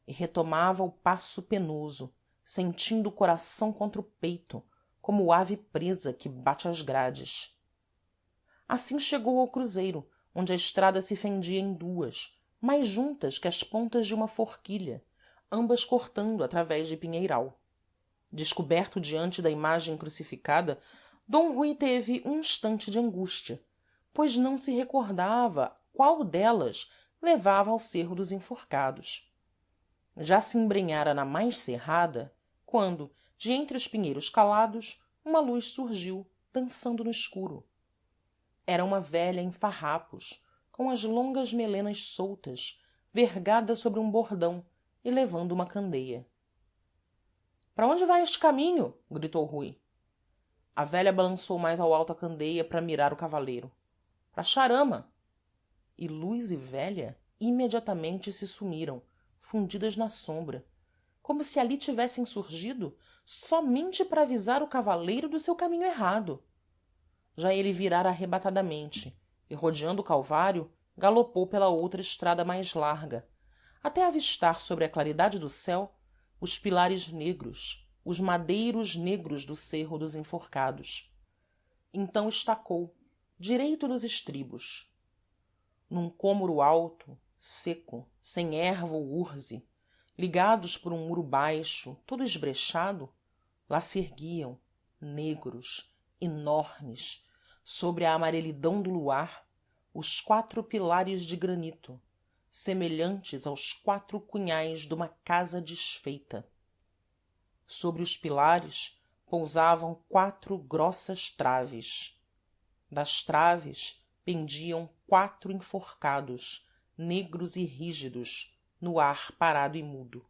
A: E retomava o passo penoso, sentindo o coração contra o peito, como ave presa que bate às grades. Assim chegou ao cruzeiro, onde a estrada se fendia em duas, mais juntas que as pontas de uma forquilha, ambas cortando através de pinheiral. Descoberto diante da imagem crucificada, D rui teve um instante de angústia, pois não se recordava qual delas levava ao cêrro dos enforcados. Já se embrenhara na mais cerrada, quando, de entre os pinheiros calados, uma luz surgiu, dançando no escuro. Era uma velha em farrapos, com as longas melenas soltas, vergada sobre um bordão e levando uma candeia. para onde vai este caminho? gritou rui. A velha balançou mais ao alto a candeia para mirar o cavaleiro. para charama. E luz e velha imediatamente se sumiram, fundidas na sombra, como se ali tivessem surgido somente para avisar o cavaleiro do seu caminho errado. já ele virara arrebatadamente e, rodeando o calvário, galopou pela outra estrada mais larga, até avistar sobre a claridade do céu os pilares negros, os madeiros negros do cerro dos enforcados. então estacou, direito dos estribos. num cômoro alto, seco, sem erva ou urze, ligados por um muro baixo todo esbrechado, lá se erguiam, negros, enormes, sobre a amarelidão do luar, os 4 pilares de granito, semelhantes aos 4 cunhais duma casa desfeita. sobre os pilares pousavam 4 grossas traves. das traves pendiam 4 enforcados, negros e rígidos, no ar parado e mudo.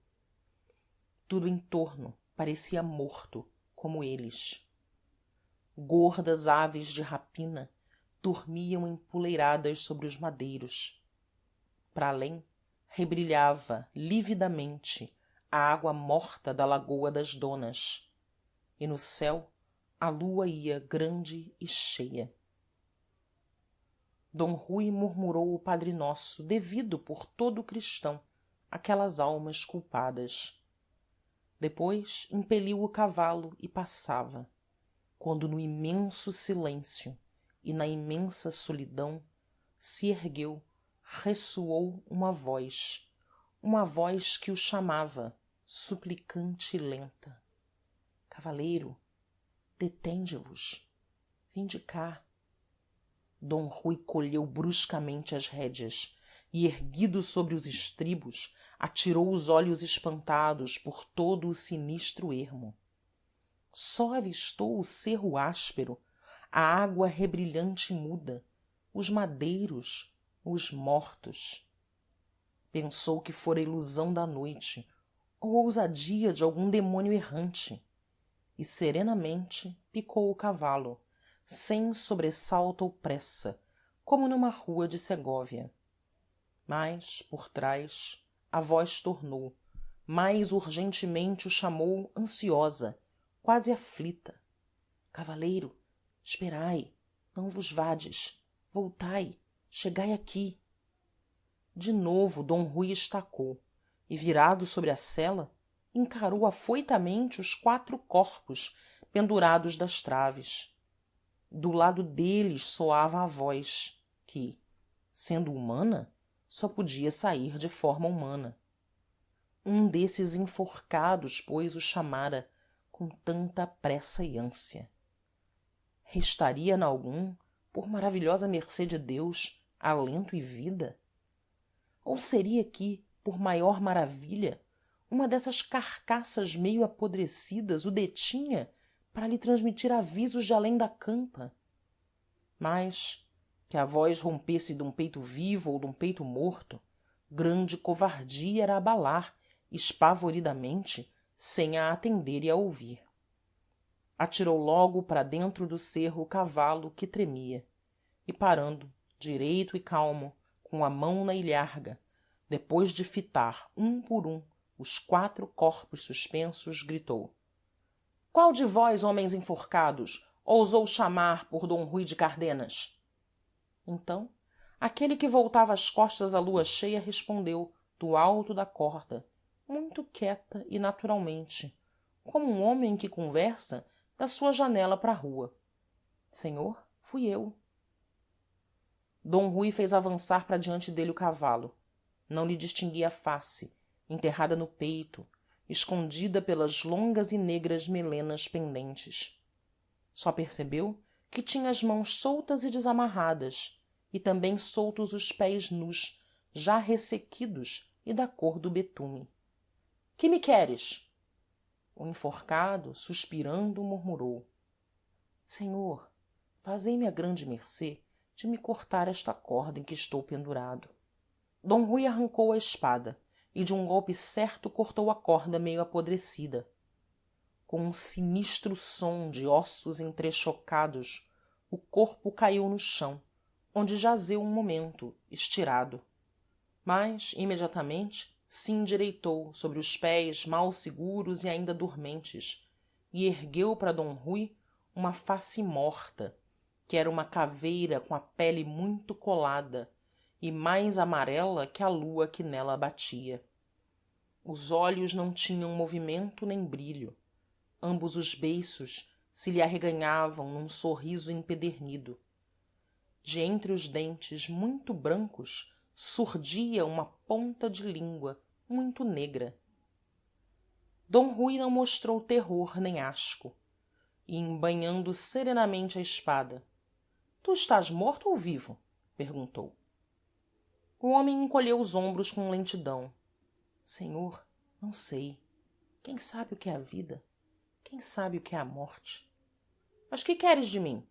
A: tudo em torno parecia morto, como eles. gordas aves de rapina dormiam empoleiradas sobre os madeiros. para além rebrilhava lividamente a água morta da lagoa das donas, e no céu a lua ia grande e cheia. d rui murmurou o padre nosso devido por todo o cristão àquelas almas culpadas. depois impeliu o cavalo e passava, quando no imenso silêncio e na imensa solidão se ergueu, ressoou uma voz que o chamava, suplicante e lenta: cavaleiro, detende vos, vinde cá. d rui colheu bruscamente as rédeas e, erguido sobre os estribos, atirou os olhos espantados por todo o sinistro ermo. só avistou o cerro áspero, a água rebrilhante e muda, os madeiros, os mortos. pensou que fora ilusão da noite ou ousadia de algum demónio errante e serenamente picou o cavalo, sem sobressalto ou pressa, como numa rua de segóvia. mas por trás a voz tornou, mais urgentemente o chamou ansiosa, quase aflita: cavaleiro, esperai, não vos vades, voltai, chegai aqui. de novo d rui estacou e, virado sobre a sela, encarou afoitamente os 4 corpos pendurados das traves. do lado deles soava a voz que, sendo humana, só podia sair de forma humana. um desses enforcados pois o chamara com tanta pressa e ânsia. restaria nalgum, por maravilhosa mercê de deus, alento e vida? ou seria que, por maior maravilha, uma dessas carcassas meio apodrecidas o detinha para lhe transmitir avisos de além da campa? mas, que a voz rompesse dum peito vivo ou dum peito morto, grande covardia era abalar espavoridamente sem a atender e a ouvir. atirou logo para dentro do cerro o cavalo que tremia e, parando, direito e calmo, com a mão na ilharga, depois de fitar um por um os 4 corpos suspensos, gritou: qual de vós, homens enforcados, ousou chamar por d rui de cardenas? então aquele que voltava as costas à lua cheia respondeu, do alto da corda, muito quieta e naturalmente, como um homem que conversa da sua janela para a rua: senhor, fui eu. d rui fez avançar para diante dele o cavalo. não lhe distinguia a face, enterrada no peito, escondida pelas longas e negras melenas pendentes. só percebeu que tinha as mãos soltas e desamarradas, e também soltos os pés nus, já ressequidos e da cor do betume. que me queres? o enforcado, suspirando, murmurou: senhor, fazei-me a grande mercê de me cortar esta corda em que estou pendurado. D Rui arrancou a espada e de um golpe certo cortou a corda meio apodrecida. Com um sinistro som de ossos entrechocados, o corpo caiu no chão, onde jazeu um momento, estirado. Mas, imediatamente, se endireitou sobre os pés mal seguros e ainda dormentes, e ergueu para D Rui uma face morta, que era uma caveira com a pele muito colada e mais amarela que a lua que nela batia. Os olhos não tinham movimento nem brilho. Ambos os beiços se lhe arreganhavam num sorriso empedernido. De entre os dentes muito brancos surdia uma ponta de língua muito negra. D Rui não mostrou terror nem asco, e embainhando serenamente a espada: tu estás morto ou vivo? Perguntou. O homem encolheu os ombros com lentidão. Senhor, não sei. Quem sabe o que é a vida? Quem sabe o que é a morte? Mas que queres de mim?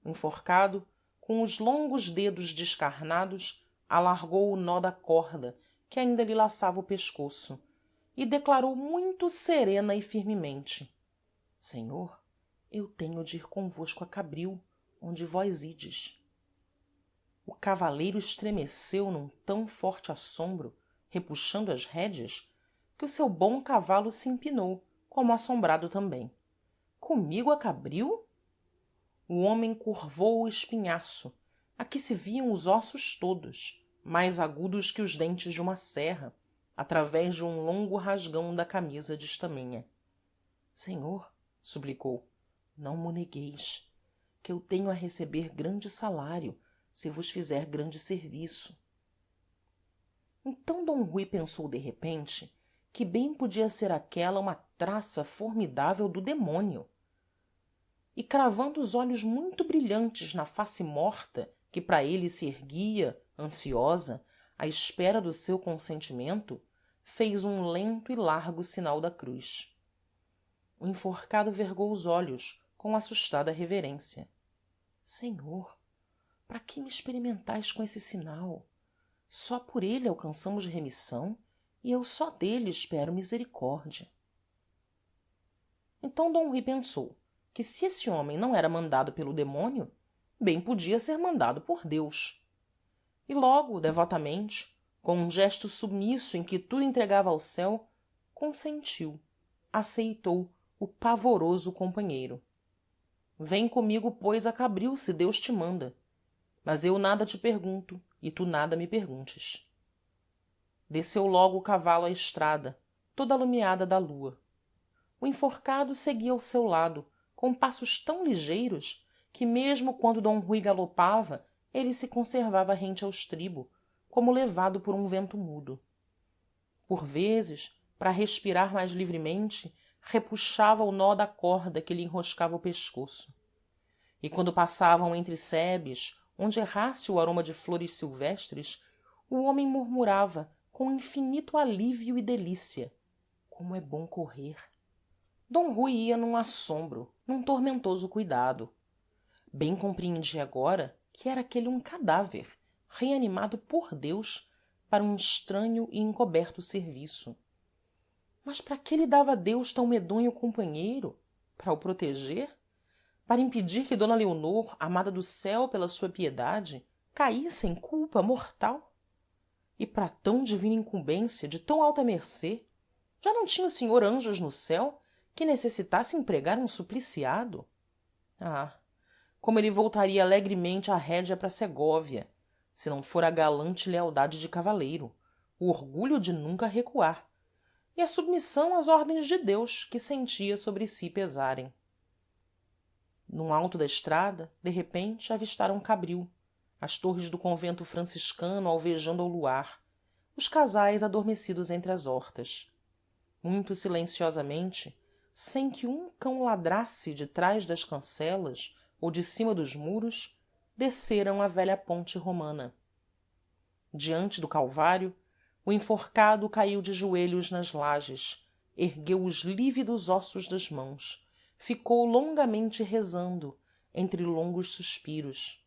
A: O enforcado, com os longos dedos descarnados, alargou o nó da corda que ainda lhe laçava o pescoço e declarou muito serena e firmemente: senhor, eu tenho de ir convosco a Cabril, onde vós ides. O cavaleiro estremeceu num tão forte assombro, repuxando as rédeas, que o seu bom cavalo se empinou, como assombrado também. Comigo a Cabril? O homem curvou o espinhaço, a que se viam os ossos todos, mais agudos que os dentes de uma serra, através de um longo rasgão da camisa de estamenha. Senhor, suplicou, não mo negueis, que eu tenho a receber grande salário se vos fizer grande serviço. Então D Rui pensou de repente que bem podia ser aquela uma traça formidável do demónio. E cravando os olhos muito brilhantes na face morta que para ele se erguia, ansiosa, à espera do seu consentimento, fez um lento e largo sinal da cruz. O enforcado vergou os olhos com assustada reverência. Senhor, para que me experimentais com esse sinal? Só por ele alcançamos remissão e eu só dele espero misericórdia. Então D Rui pensou que se esse homem não era mandado pelo demónio, bem podia ser mandado por Deus. E logo, devotamente, com um gesto submisso em que tudo entregava ao céu, consentiu, aceitou o pavoroso companheiro. Vem comigo, pois, a Cabril, se Deus te manda. Mas eu nada te pergunto, e tu nada me perguntes. Desceu logo o cavalo à estrada, toda alumiada da lua. O enforcado seguia ao seu lado, com passos tão ligeiros que mesmo quando D Rui galopava ele se conservava rente ao estribo, como levado por um vento mudo. Por vezes, para respirar mais livremente, repuxava o nó da corda que lhe enroscava o pescoço. E quando passavam entre sebes, onde errasse o aroma de flores silvestres, o homem murmurava com infinito alívio e delícia: como é bom correr! D Rui ia num assombro, num tormentoso cuidado. Bem compreendia agora que era aquele um cadáver, reanimado por Deus para um estranho e encoberto serviço. Mas para que lhe dava Deus tão medonho companheiro? Para o proteger? Para impedir que d leonor, amada do céu pela sua piedade, caísse em culpa mortal? E para tão divina incumbência, de tão alta mercê, já não tinha o senhor anjos no céu que necessitasse empregar um supliciado? Ah, como ele voltaria alegremente a rédea para segóvia, se não fora a galante lealdade de cavaleiro, o orgulho de nunca recuar, e a submissão às ordens de Deus que sentia sobre si pesarem. Num alto da estrada, de repente, avistaram Cabril, as torres do convento franciscano alvejando ao luar, os casais adormecidos entre as hortas. Muito silenciosamente, sem que um cão ladrasse de trás das cancelas ou de cima dos muros, desceram a velha ponte romana. Diante do calvário, o enforcado caiu de joelhos nas lajes, ergueu os lívidos ossos das mãos, ficou longamente rezando, entre longos suspiros.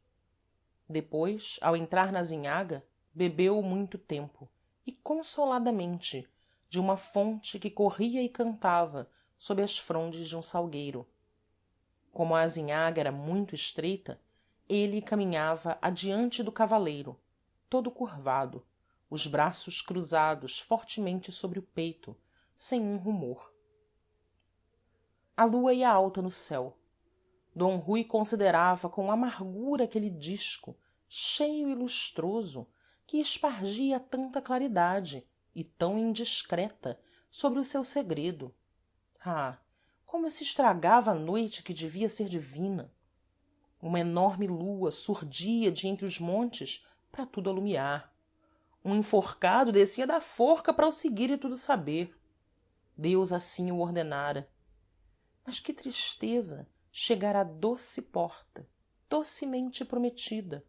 A: Depois, ao entrar na azinhaga, bebeu muito tempo e consoladamente de uma fonte que corria e cantava sob as frondes de um salgueiro. Como a azinhaga era muito estreita, ele caminhava adiante do cavaleiro, todo curvado, os braços cruzados fortemente sobre o peito, sem um rumor. A lua ia alta no céu. D rui considerava com amargura aquele disco cheio e lustroso que espargia tanta claridade e tão indiscreta sobre o seu segredo. Ah, como se estragava a noite que devia ser divina! Uma enorme lua surdia de entre os montes para tudo alumiar. Um enforcado descia da forca para o seguir e tudo saber. Deus assim o ordenara. Mas que tristeza chegar à doce porta, docemente prometida,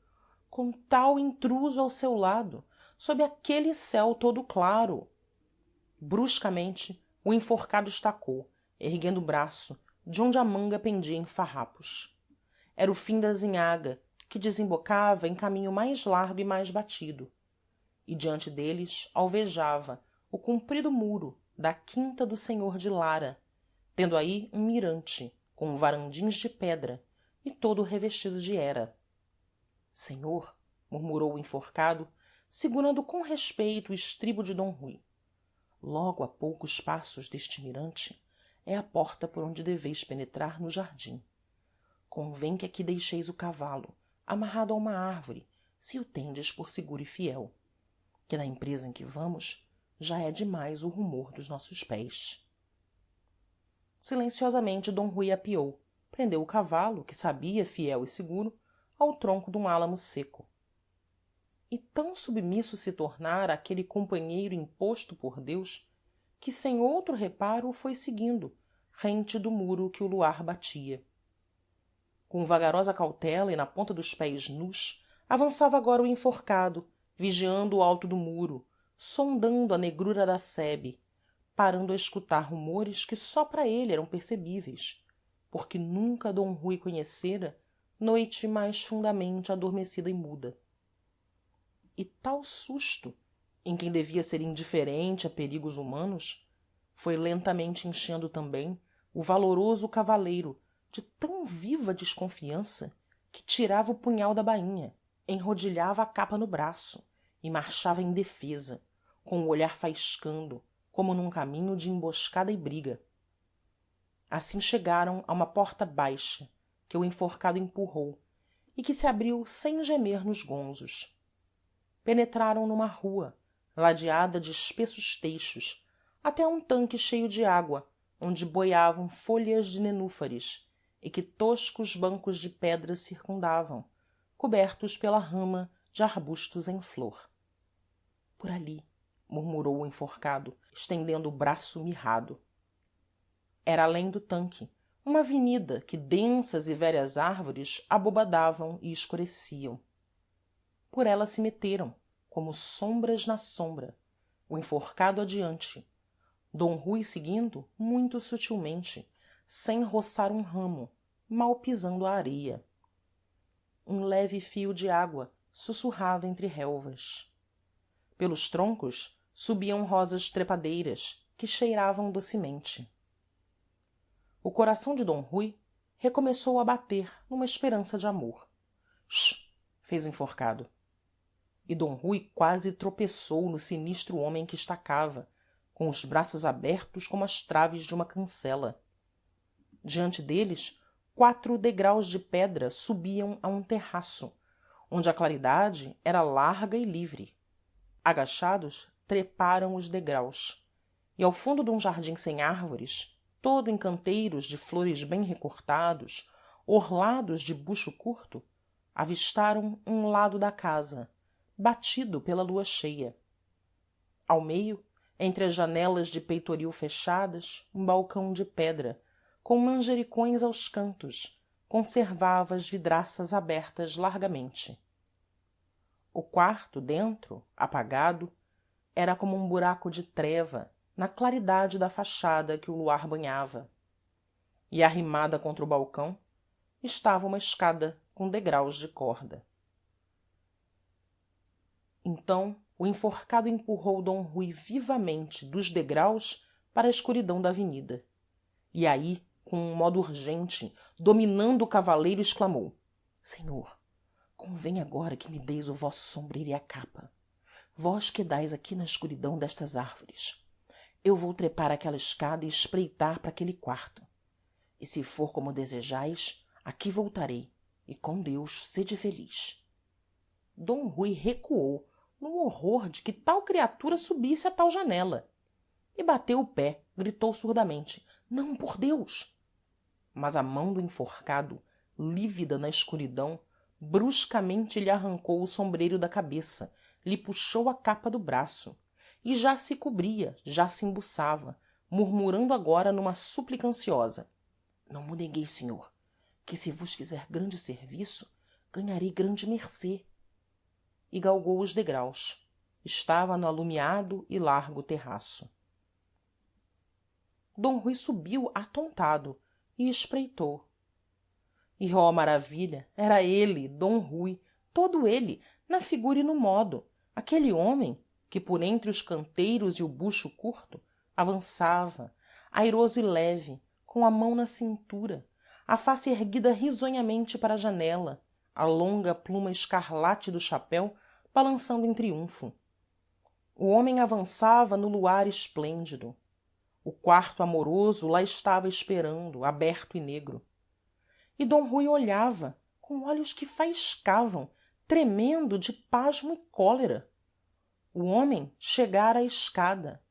A: com tal intruso ao seu lado, sob aquele céu todo claro! Bruscamente o enforcado estacou, erguendo o braço, de onde a manga pendia em farrapos. Era o fim da azinhaga, que desembocava em caminho mais largo e mais batido, e diante deles alvejava o comprido muro da quinta do senhor de lara, tendo aí um mirante com varandins de pedra e todo revestido de era. senhor, murmurou o enforcado, segurando com respeito o estribo de d rui, logo a poucos passos deste mirante é a porta por onde deveis penetrar no jardim. Convém que aqui deixeis o cavalo amarrado a uma árvore, se o tendes por seguro e fiel, que na empresa em que vamos já é demais o rumor dos nossos pés. Silenciosamente d rui apeou, prendeu o cavalo, que sabia fiel e seguro, ao tronco dum álamo seco. E tão submisso se tornara àquele companheiro imposto por Deus, que sem outro reparo o foi seguindo, rente do muro que o luar batia. Com vagarosa cautela e na ponta dos pés nus, avançava agora o enforcado, vigiando o alto do muro, sondando a negrura da sebe, parando a escutar rumores que só para ele eram percebíveis, porque nunca d rui conhecera noite mais fundamente adormecida e muda. E tal susto, em quem devia ser indiferente a perigos humanos, foi lentamente enchendo também o valoroso cavaleiro de tão viva desconfiança que tirava o punhal da bainha, enrodilhava a capa no braço e marchava em defesa, com o olhar faiscando, como num caminho de emboscada e briga. Assim chegaram a uma porta baixa que o enforcado empurrou e que se abriu sem gemer nos gonzos. Penetraram numa rua ladeada de espessos teixos até um tanque cheio de água onde boiavam folhas de nenúfares e que toscos bancos de pedra circundavam, cobertos pela rama de arbustos em flor. por ali murmurou o enforcado, estendendo o braço mirrado. Era além do tanque uma avenida que densas e velhas árvores abobadavam e escureciam. Por ela se meteram, como sombras na sombra, o enforcado adiante, d rui seguindo muito sutilmente, sem roçar um ramo, mal pisando a areia. Um leve fio de água sussurrava entre relvas. Pelos troncos subiam rosas trepadeiras que cheiravam docemente. O coração de d rui recomeçou a bater numa esperança de amor. Ch! Fez o enforcado. E d rui quase tropeçou no sinistro homem que estacava, com os braços abertos como as traves de uma cancela. Diante deles 4 degraus de pedra subiam a um terraço, onde a claridade era larga e livre. Agachados, treparam os degraus, e ao fundo dum jardim sem árvores, todo em canteiros de flores bem recortados, orlados de buxo curto, avistaram um lado da casa, batido pela lua cheia. Ao meio, entre as janelas de peitoril fechadas, um balcão de pedra, com manjericões aos cantos, conservava as vidraças abertas largamente. O quarto, dentro, apagado, era como um buraco de treva na claridade da fachada que o luar banhava. E arrimada contra o balcão, estava uma escada com degraus de corda. Então o enforcado empurrou d rui vivamente dos degraus para a escuridão da avenida. E aí, com um modo urgente, dominando o cavaleiro, exclamou: senhor, convém agora que me deis o vosso sombreiro e a capa. Vós quedais aqui na escuridão destas árvores. Eu vou trepar aquela escada e espreitar para aquele quarto. E se for como desejais, aqui voltarei, e com Deus sede feliz. d rui recuou no horror de que tal criatura subisse a tal janela, e bateu o pé, gritou surdamente: não, por Deus! Mas a mão do enforcado, lívida na escuridão, bruscamente lhe arrancou o sombreiro da cabeça, lhe puxou a capa do braço, e já se cobria, já se embuçava, murmurando agora numa súplica ansiosa: não mo negueis, senhor, que se vos fizer grande serviço, ganharei grande mercê. E galgou os degraus. Estava no alumiado e largo terraço. d rui subiu atontado e espreitou. E, ó maravilha, era ele, d rui, todo ele, na figura e no modo, aquele homem que por entre os canteiros e o buxo curto avançava, airoso e leve, com a mão na cintura, a face erguida risonhamente para a janela, a longa pluma escarlate do chapéu balançando em triunfo. O homem avançava no luar esplêndido. O quarto amoroso lá estava esperando, aberto e negro. E d rui olhava, com olhos que faiscavam, tremendo de pasmo e cólera. O homem chegara à escada,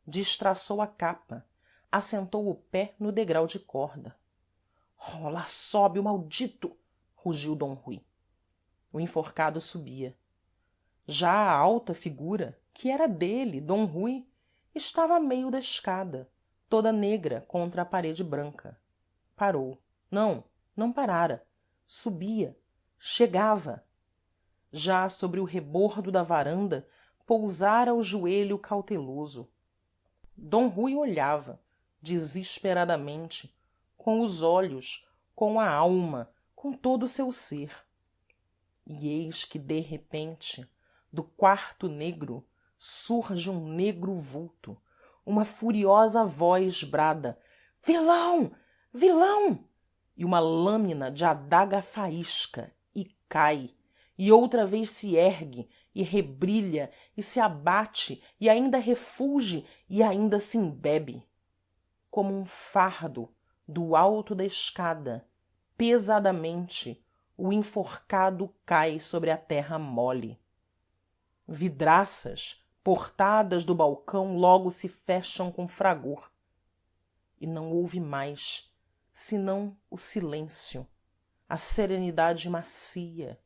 A: destraçou a capa, assentou o pé no degrau de corda. oh, lá sobe o maldito! rugiu d rui. O enforcado subia. Já a alta figura, que era dele, d rui, estava a meio da escada, toda negra contra a parede branca. Parou. Não parara. Subia. Chegava. Já sobre o rebordo da varanda pousara o joelho cauteloso. d rui olhava, desesperadamente, com os olhos, com a alma, com todo o seu ser. E eis que de repente, do quarto negro, surge um negro vulto. Uma furiosa voz brada: vilão! Vilão! E uma lâmina de adaga faísca, e cai, e outra vez se ergue, e rebrilha, e se abate, e ainda refulge, e ainda se embebe. Como um fardo, do alto da escada, pesadamente, o enforcado cai sobre a terra mole. Vidraças, portadas do balcão, logo se fecham com fragor. E não houve mais, senão o silêncio, a serenidade macia,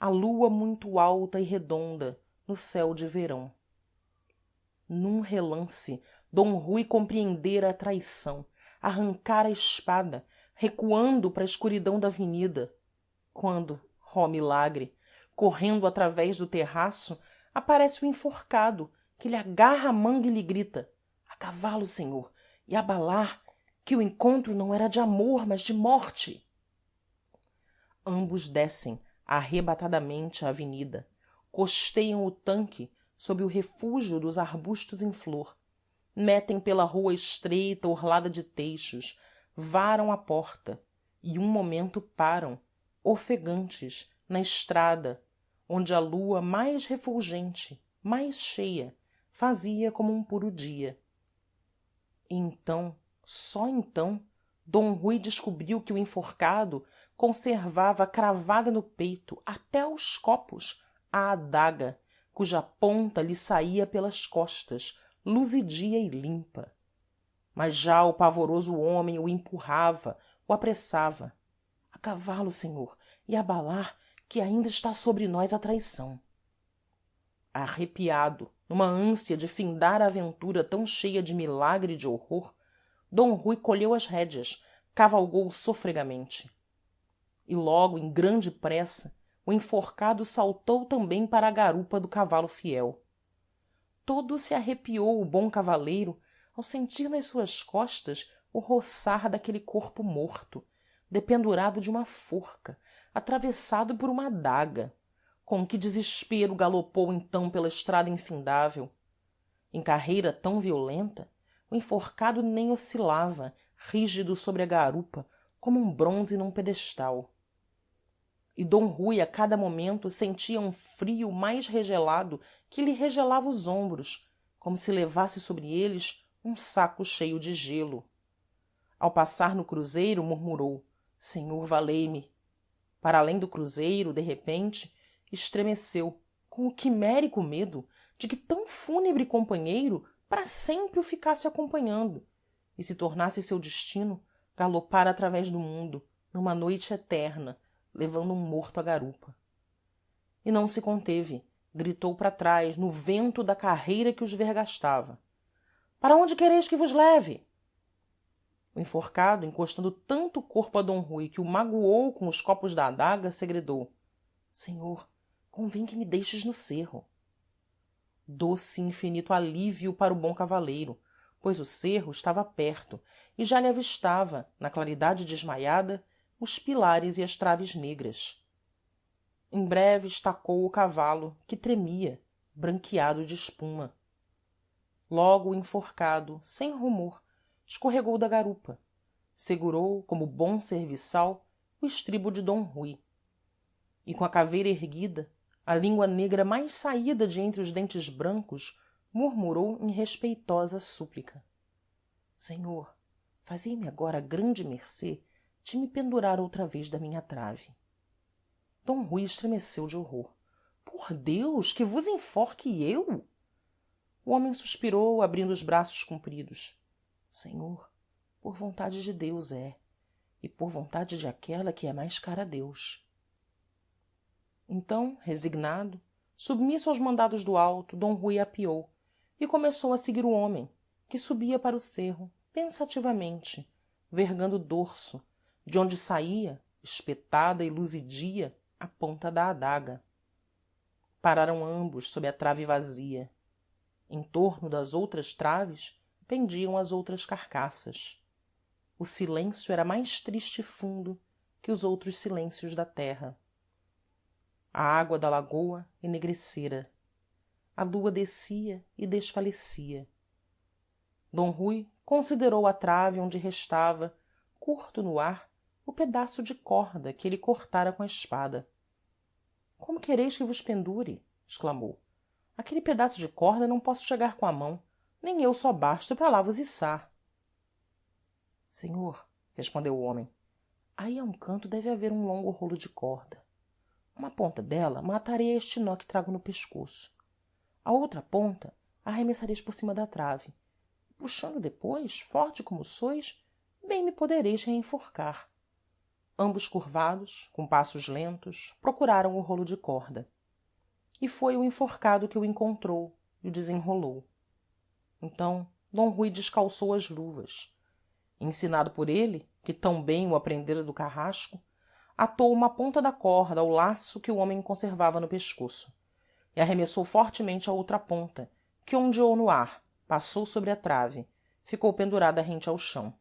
A: a lua muito alta e redonda no céu de verão. Num relance, d rui compreendera a traição, arrancara a espada, recuando para a escuridão da avenida, quando, ó milagre, correndo através do terraço, aparece o enforcado, que lhe agarra a manga e lhe grita: a cavalo, senhor, e abalar, que o encontro não era de amor, mas de morte. Ambos descem arrebatadamente a avenida, costeiam o tanque sob o refúgio dos arbustos em flor, metem pela rua estreita orlada de teixos, varam a porta e um momento param, ofegantes, na estrada, onde a lua mais refulgente, mais cheia, fazia como um puro dia. E então, só então, d rui descobriu que o enforcado conservava cravada no peito, até aos copos, a adaga, cuja ponta lhe saía pelas costas, luzidia e limpa. Mas já o pavoroso homem o empurrava, o apressava. a cavalo, senhor, e abalar, que ainda está sobre nós a traição. Arrepiado, numa ânsia de findar a aventura tão cheia de milagre e de horror, d rui colheu as rédeas, cavalgou sofregamente. E logo, em grande pressa, o enforcado saltou também para a garupa do cavalo fiel. Todo se arrepiou o bom cavaleiro ao sentir nas suas costas o roçar daquele corpo morto, dependurado de uma forca, atravessado por uma adaga. Com que desespero galopou então pela estrada infindável! Em carreira tão violenta, o enforcado nem oscilava, rígido sobre a garupa, como um bronze num pedestal. E d rui a cada momento sentia um frio mais regelado que lhe regelava os ombros, como se levasse sobre eles um saco cheio de gelo. Ao passar no cruzeiro, murmurou: senhor valei-me! Para além do cruzeiro, de repente, estremeceu com o quimérico medo de que tão fúnebre companheiro para sempre o ficasse acompanhando e se tornasse seu destino galopar através do mundo numa noite eterna, levando um morto à garupa. E não se conteve, gritou para trás no vento da carreira que os vergastava: para onde quereis que vos leve? O enforcado, encostando tanto o corpo a d rui que o magoou com os copos da adaga, segredou: senhor, convêm que me deixes no cerro. Doce e infinito alívio para o bom cavaleiro, pois o cerro estava perto e já lhe avistava, na claridade desmaiada, os pilares e as traves negras. Em breve estacou o cavalo, que tremia, branqueado de espuma. Logo o enforcado, sem rumor, escorregou da garupa, segurou, como bom serviçal, o estribo de d rui. E com a caveira erguida, a língua negra mais saída de entre os dentes brancos, murmurou em respeitosa súplica: senhor, fazei-me agora a grande mercê de me pendurar outra vez da minha trave. d rui estremeceu de horror: por deus, que vos enforque eu? O homem suspirou, abrindo os braços compridos: senhor, por vontade de deus é, e por vontade de aquela que é mais cara a deus. Então, resignado, submisso aos mandados do alto, d rui apeou e começou a seguir o homem, que subia para o cerro, pensativamente, vergando o dorso, de onde saía, espetada e luzidia, a ponta da adaga. Pararam ambos sob a trave vazia. Em torno das outras traves pendiam as outras carcaças. O silêncio era mais triste e fundo que os outros silêncios da terra. A água da lagoa enegrecera. A lua descia e desfalecia. d rui considerou a trave onde restava, curto no ar, o pedaço de corda que êle cortara com a espada. como quereis que vos pendure? exclamou. Aquele pedaço de corda não posso chegar com a mão, nem eu só basto para lá vos içar. senhor, respondeu o homem, aí a um canto deve haver um longo rolo de corda. Uma ponta dela matarei a este nó que trago no pescoço. A outra ponta arremessareis por cima da trave, e puxando depois, forte como sois, bem me podereis reenforcar. Ambos curvados, com passos lentos, procuraram o rolo de corda. E foi o enforcado que o encontrou e o desenrolou. Então d rui descalçou as luvas. Ensinado por êle, que tão bem o aprendera do carrasco, atou uma ponta da corda ao laço que o homem conservava no pescoço e arremessou fortemente a outra ponta, que ondeou no ar, passou sobre a trave, ficou pendurada rente ao chão.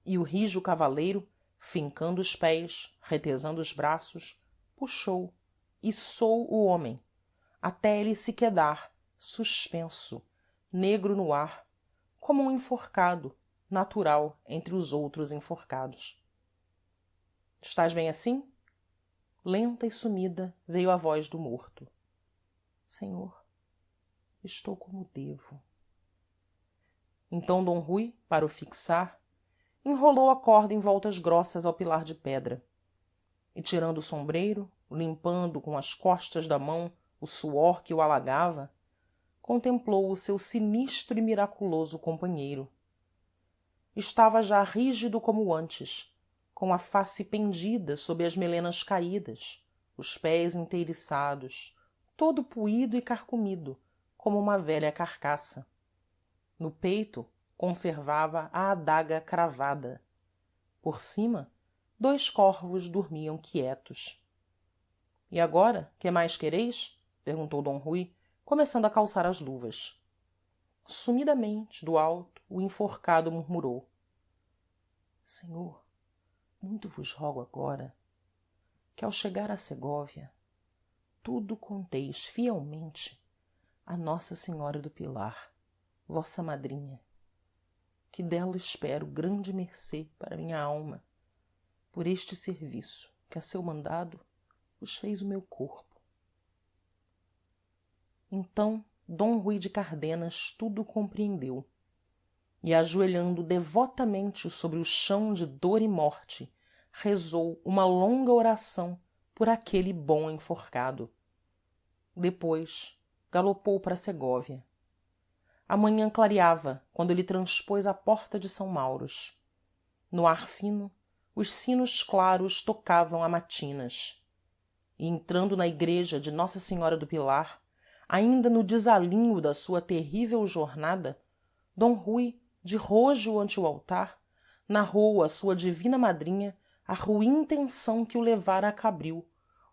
A: E o rijo cavaleiro, fincando os pés, retesando os braços, puxou, içou o homem, até êle se quedar, suspenso, negro no ar, como um enforcado, natural entre os outros enforcados. Estás bem assim? Lenta e sumida veio a voz do morto. Senhor, estou como devo. Então d rui, para o fixar, enrolou a corda em voltas grossas ao pilar de pedra e, tirando o sombreiro, limpando com as costas da mão o suor que o alagava, contemplou o seu sinistro e miraculoso companheiro. Estava já rígido como antes, com a face pendida sob as melenas caídas, os pés inteiriçados, todo puído e carcomido, como uma velha carcaça. No peito conservava a adaga cravada. Por cima, 2 corvos dormiam quietos. E agora, que mais quereis? perguntou d rui, começando a calçar as luvas. Sumidamente, do alto, o enforcado murmurou: senhor, muito vos rogo agora que ao chegar a segóvia tudo conteis fielmente a nossa senhora do pilar, vossa madrinha, que dela espero grande mercê para minha alma por este serviço que a seu mandado vos fez o meu corpo. então d rui de cardenas tudo compreendeu e ajoelhando devotamente sobre o chão de dor e morte rezou uma longa oração por aquele bom enforcado. depois galopou para segóvia. a manhã clareava quando êle transpôs a porta de são mauros. no ar fino os sinos claros tocavam a matinas e entrando na igreja de nossa senhora do pilar ainda no desalinho da sua terrível jornada, d rui de rojo ante o altar narrou à sua divina madrinha a ruim intenção que o levara a cabril,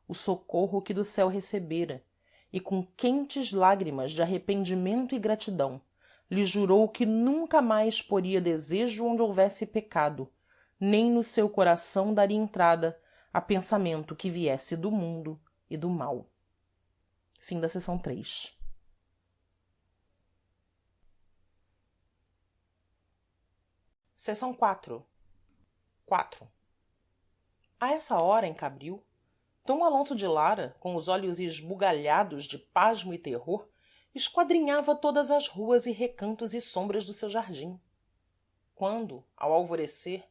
A: o socorro que do céu recebera, e com quentes lágrimas de arrependimento e gratidão lhe jurou que nunca mais poria desejo onde houvesse pecado, nem no seu coração daria entrada a pensamento que viesse do mundo e do mal. Fim da seção 3. Seção 4. A essa hora, em cabril, d alonso de lara, com os olhos esbugalhados de pasmo e terror, esquadrinhava todas as ruas e recantos e sombras do seu jardim. quando, ao alvorecer,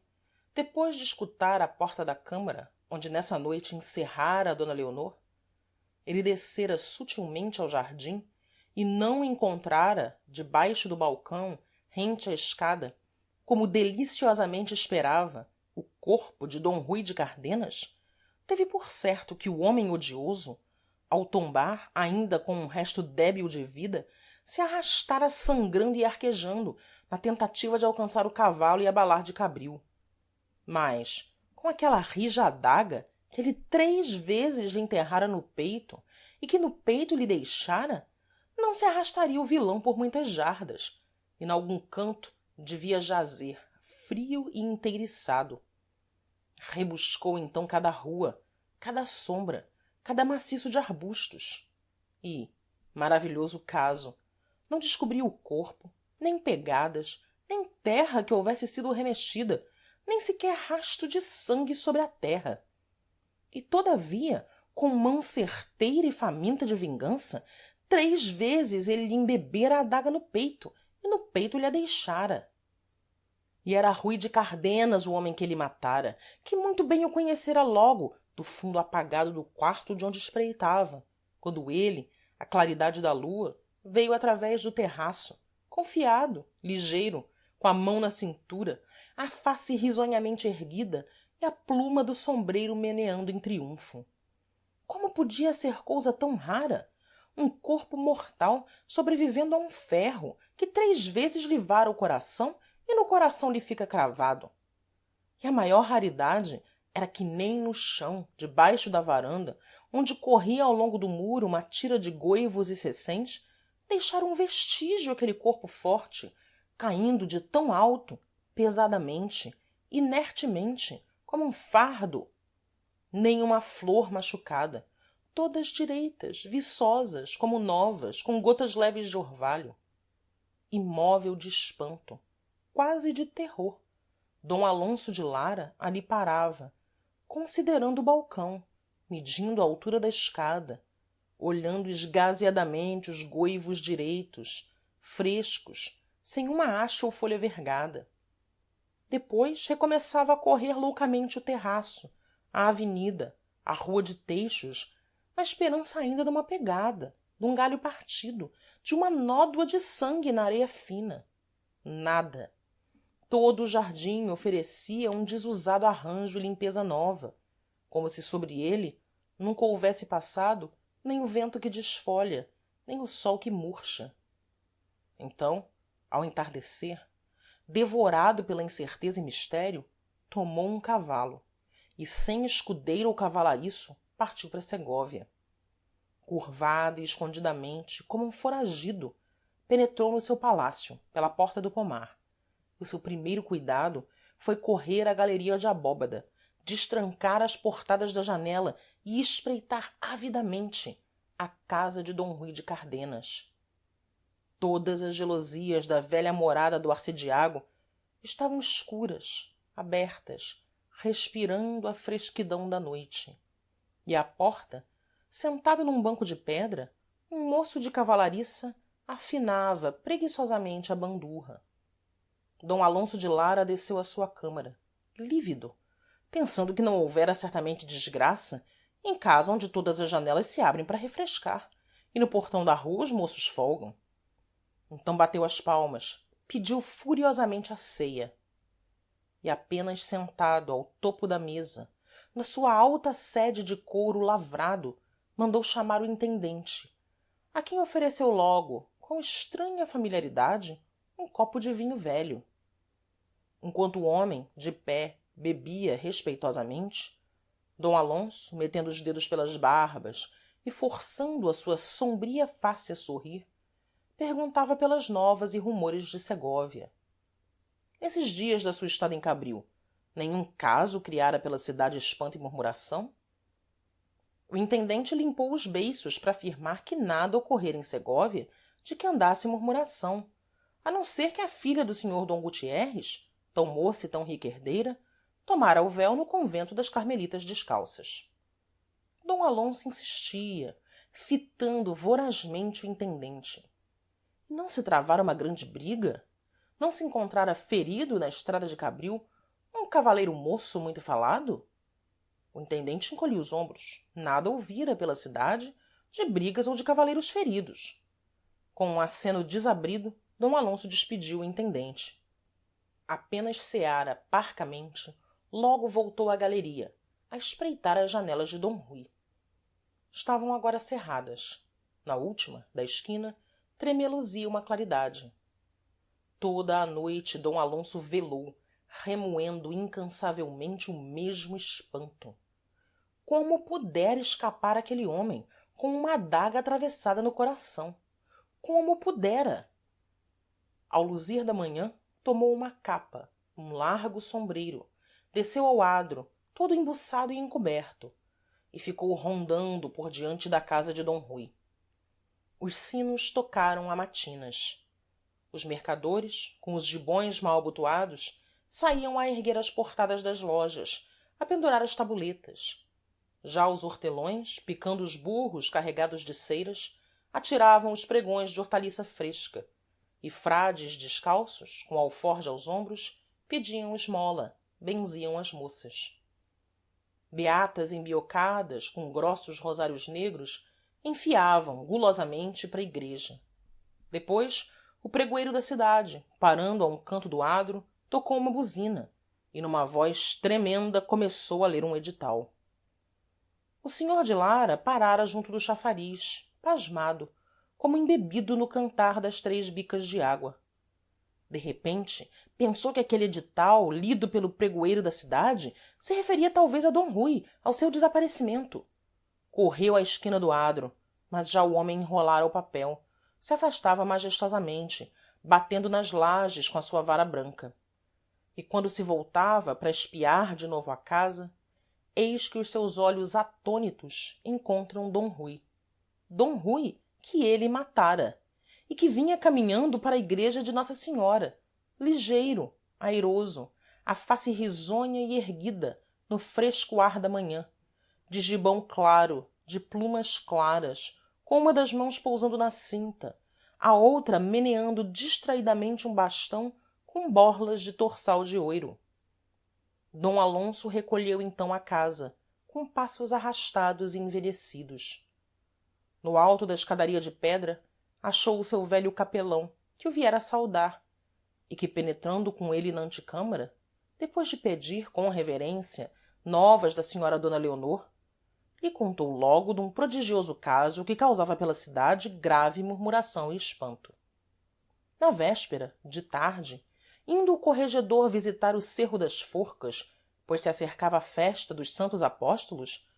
A: depois de escutar à porta da câmara onde nessa noite encerrara d leonor, êle descera sutilmente ao jardim e não encontrara debaixo do balcão rente à escada, como deliciosamente esperava, o corpo de d rui de cardenas, teve por certo que o homem odioso, ao tombar ainda com um resto débil de vida, se arrastara sangrando e arquejando na tentativa de alcançar o cavalo e abalar de cabril. mas com aquela rija adaga que êle 3 vezes lhe enterrara no peito e que no peito lhe deixara, não se arrastaria o vilão por muitas jardas e nalgum canto devia jazer frio e inteiriçado. rebuscou então cada rua, cada sombra, cada maciço de arbustos e, maravilhoso caso, não descobriu o corpo, nem pegadas, nem terra que houvesse sido remexida, nem sequer rasto de sangue sobre a terra. e todavia, com mão certeira e faminta de vingança, 3 vezes êle lhe embebera a adaga no peito e no peito lha deixara. e era rui de cardenas o homem que êle matara, que muito bem o conhecera logo do fundo apagado do quarto de onde espreitava, quando êle, à claridade da lua, veio através do terraço, confiado, ligeiro, com a mão na cintura, a face risonhamente erguida e a pluma do sombreiro meneando em triunfo. como podia ser cousa tão rara um corpo mortal sobrevivendo a um ferro que 3 vezes lhe vara o coração e no coração lhe fica cravado? e a maior raridade era que nem no chão debaixo da varanda, onde corria ao longo do muro uma tira de goivos e cecens, deixara um vestígio aquele corpo forte, caíndo de tão alto, pesadamente, inertemente, como um fardo. nem uma flor machucada, todas direitas, viçosas, como novas, com gotas leves de orvalho. imóvel de espanto, quase de terror, d alonso de lara ali parava, considerando o balcão, medindo a altura da escada, olhando esgazeadamente os goivos direitos, frescos, sem uma haste ou folha vergada. depois recomeçava a correr loucamente o terraço, a avenida, a rua de teixos, na esperança ainda duma pegada, dum galho partido, de uma nódoa de sangue na areia fina. nada. todo o jardim oferecia um desusado arranjo e limpeza nova, como se sobre êle nunca houvesse passado nem o vento que desfolha, nem o sol que murcha. então, ao entardecer, devorado pela incerteza e mistério, tomou um cavalo e sem escudeiro ou cavalariço partiu para segóvia. curvado e escondidamente, como um foragido, penetrou no seu palácio pela porta do pomar. o seu primeiro cuidado foi correr à galeria de abóbada, destrancar as portadas da janela e espreitar avidamente a casa de d rui de cardenas. Todas as gelosias da velha morada do arcediago estavam escuras, abertas, respirando a fresquidão da noite, e à porta, sentado num banco de pedra, um moço de cavalariça afinava preguiçosamente a bandurra. d alonso de lara desceu à sua câmara, lívido, pensando que não houvera certamente desgraça em casa onde todas as janelas se abrem para refrescar e no portão da rua os moços folgam. Então bateu as palmas, pediu furiosamente a ceia. E apenas sentado ao topo da mesa, na sua alta sede de couro lavrado, mandou chamar o intendente, a quem ofereceu logo, com estranha familiaridade, um copo de vinho velho. Enquanto o homem, de pé, bebia respeitosamente, d alonso, metendo os dedos pelas barbas e forçando a sua sombria face a sorrir, perguntava pelas novas e rumores de segóvia. Nesses dias da sua estada em cabril, nenhum caso criara pela cidade espanto e murmuração? O intendente limpou os beiços para afirmar que nada ocorrera em segóvia de que andasse murmuração, a não ser que a filha do senhor d gutierres, tão moça e tão rica herdeira, tomara o véu no convento das carmelitas descalças. d alonso insistia, fitando vorazmente o intendente. E não se travara uma grande briga? Não se encontrara ferido na estrada de cabril um cavaleiro moço muito falado? O intendente encolhia os ombros. Nada ouvira pela cidade de brigas ou de cavaleiros feridos. Com um aceno desabrido, d alonso despediu o intendente. Apenas ceara parcamente, logo voltou à galeria, a espreitar as janelas de d rui. Estavam agora cerradas. Na última, da esquina, tremeluzia uma claridade. Toda a noite d alonso velou, remoendo incansavelmente o mesmo espanto. Como pudera escapar aquele homem com uma adaga atravessada no coração? Como pudera? Ao luzir da manhã, tomou uma capa, um largo sombreiro, desceu ao adro, todo embuçado e encoberto, e ficou rondando por diante da casa de d rui. Os sinos tocaram a matinas. Os mercadores, com os gibões mal abotoados, saíam a erguer as portadas das lojas, a pendurar as tabuletas. Já os hortelões, picando os burros carregados de ceiras, atiravam os pregões de hortaliça fresca, e frades descalços, com alforge aos ombros, pediam esmola, benziam as moças. beatas embiocadas, com grossos rosários negros, enfiavam gulosamente para a igreja. Depois, o pregoeiro da cidade, parando a um canto do adro, tocou uma buzina e numa voz tremenda começou a ler um edital. O senhor de lara parara junto do chafariz, pasmado, como embebido no cantar das 3 bicas de água. De repente, pensou que aquele edital, lido pelo pregoeiro da cidade, se referia talvez a d rui, ao seu desaparecimento. Correu à esquina do adro, mas já o homem enrolara o papel, se afastava majestosamente, batendo nas lajes com a sua vara branca. E quando se voltava para espiar de novo a casa, eis que os seus olhos atônitos encontram d rui. d rui que ele matara, e que vinha caminhando para a igreja de nossa senhora, ligeiro, airoso, a face risonha e erguida no fresco ar da manhã, de gibão claro, de plumas claras, com uma das mãos pousando na cinta, a outra meneando distraidamente um bastão com borlas de torçal de oiro. d alonso recolheu então a casa, com passos arrastados e envelhecidos. No alto da escadaria de pedra, achou o seu velho capelão, que o viera saudar, e que, penetrando com ele na antecâmara, depois de pedir, com reverência, novas da senhora d leonor, lhe contou logo dum prodigioso caso que causava pela cidade grave murmuração e espanto. Na véspera, de tarde, indo o corregedor visitar o cerro das forcas, pois se acercava a festa dos santos apóstolos,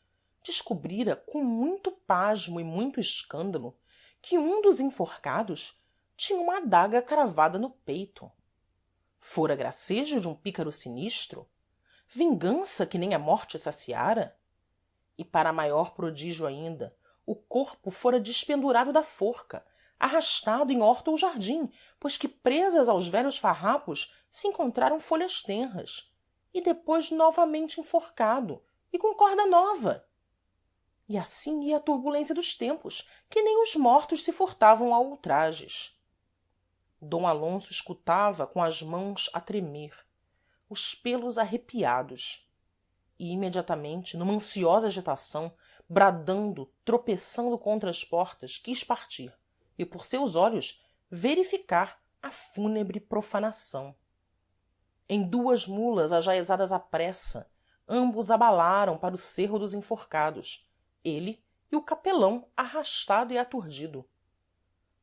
A: descobrira com muito pasmo e muito escândalo que um dos enforcados tinha uma adaga cravada no peito. Fora gracejo de um pícaro sinistro? Vingança que nem a morte saciara? E para maior prodígio ainda, o corpo fora despendurado da forca, arrastado em horta ou jardim, pois que presas aos velhos farrapos se encontraram folhas tenras, e depois novamente enforcado, e com corda nova. E assim ia a turbulência dos tempos, que nem os mortos se furtavam a ultrajes. D Alonso escutava com as mãos a tremer, os pêlos arrepiados, e imediatamente, numa ansiosa agitação, bradando, tropeçando contra as portas, quis partir e, por seus olhos, verificar a fúnebre profanação. Em 2 mulas ajaezadas à pressa, ambos abalaram para o cerro dos enforcados, ele e o capelão arrastado e aturdido.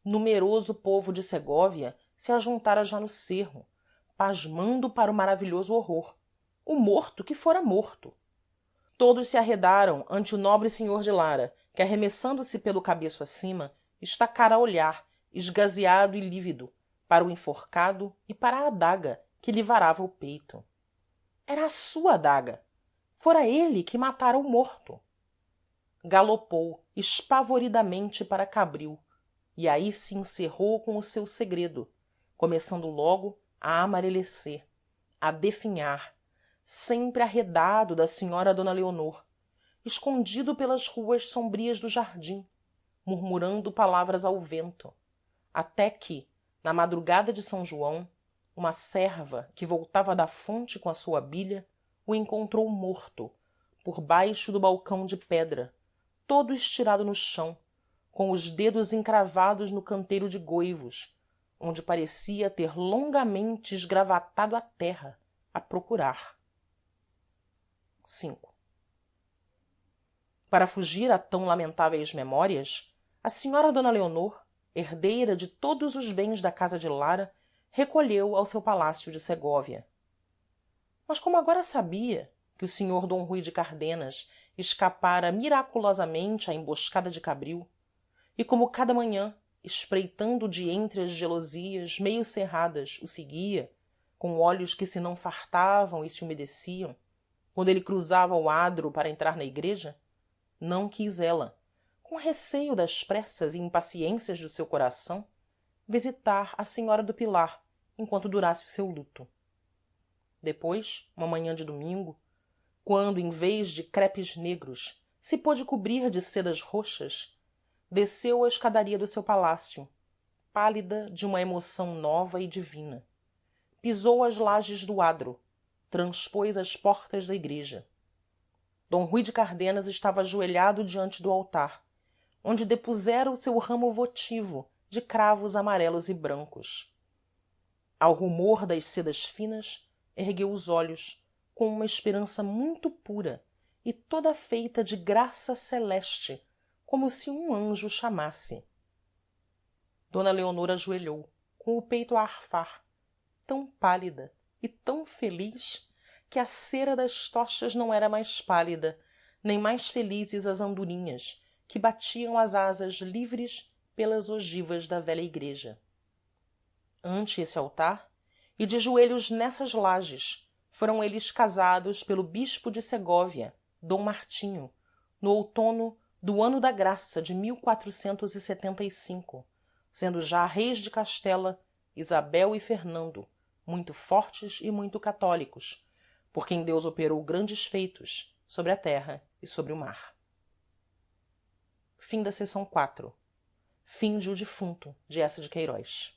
A: Numeroso povo de segóvia se ajuntara já no cerro, pasmando para o maravilhoso horror, o morto que fora morto. Todos se arredaram ante o nobre senhor de lara, que, arremessando-se pelo cabeço acima, estacara a olhar, esgazeado e lívido, para o enforcado e para a adaga que lhe varava o peito. Era a sua adaga. Fora ele que matara o morto. Galopou espavoridamente para Cabril, e aí se encerrou com o seu segredo, começando logo a amarelecer, a definhar, sempre arredado da senhora d leonor, escondido pelas ruas sombrias do jardim, murmurando palavras ao vento, até que, na madrugada de são joão, uma serva que voltava da fonte com a sua bilha o encontrou morto, por baixo do balcão de pedra, todo estirado no chão, com os dedos encravados no canteiro de goivos, onde parecia ter longamente esgravatado a terra a procurar. 5. Para fugir a tão lamentáveis memórias, a senhora d leonor, herdeira de todos os bens da casa de lara, recolheu ao seu palácio de segóvia. Mas como agora sabia que o senhor d rui de cardenas escapara miraculosamente à emboscada de cabril, e como cada manhã, espreitando de entre as gelosias meio cerradas, o seguia, com olhos que se não fartavam e se umedeciam, quando ele cruzava o adro para entrar na igreja, não quis ela, com receio das pressas e impaciências do seu coração, visitar a senhora do pilar enquanto durasse o seu luto. Depois, uma manhã de domingo, quando em vez de crepes negros se pôde cobrir de sedas roxas, desceu a escadaria do seu palácio, pálida de uma emoção nova e divina, pisou as lajes do adro, transpôs as portas da igreja. d rui de cardenas estava ajoelhado diante do altar, onde depusera o seu ramo votivo de cravos amarelos e brancos. Ao rumor das sedas finas, ergueu os olhos com uma esperança muito pura e toda feita de graça celeste, como se um anjo chamasse. d leonor ajoelhou, com o peito a arfar, tão pálida e tão feliz que a cera das tochas não era mais pálida, nem mais felizes as andorinhas que batiam as asas livres pelas ogivas da velha igreja. Ante esse altar, e de joelhos nessas lajes, foram eles casados pelo bispo de segóvia, d martinho, no outono do ano da graça de 1475, sendo já reis de castela isabel e fernando, muito fortes e muito católicos, por quem deus operou grandes feitos sobre a terra e sobre o mar. Fim da seção 4. Fim de O Defunto, de Eça de Queirós.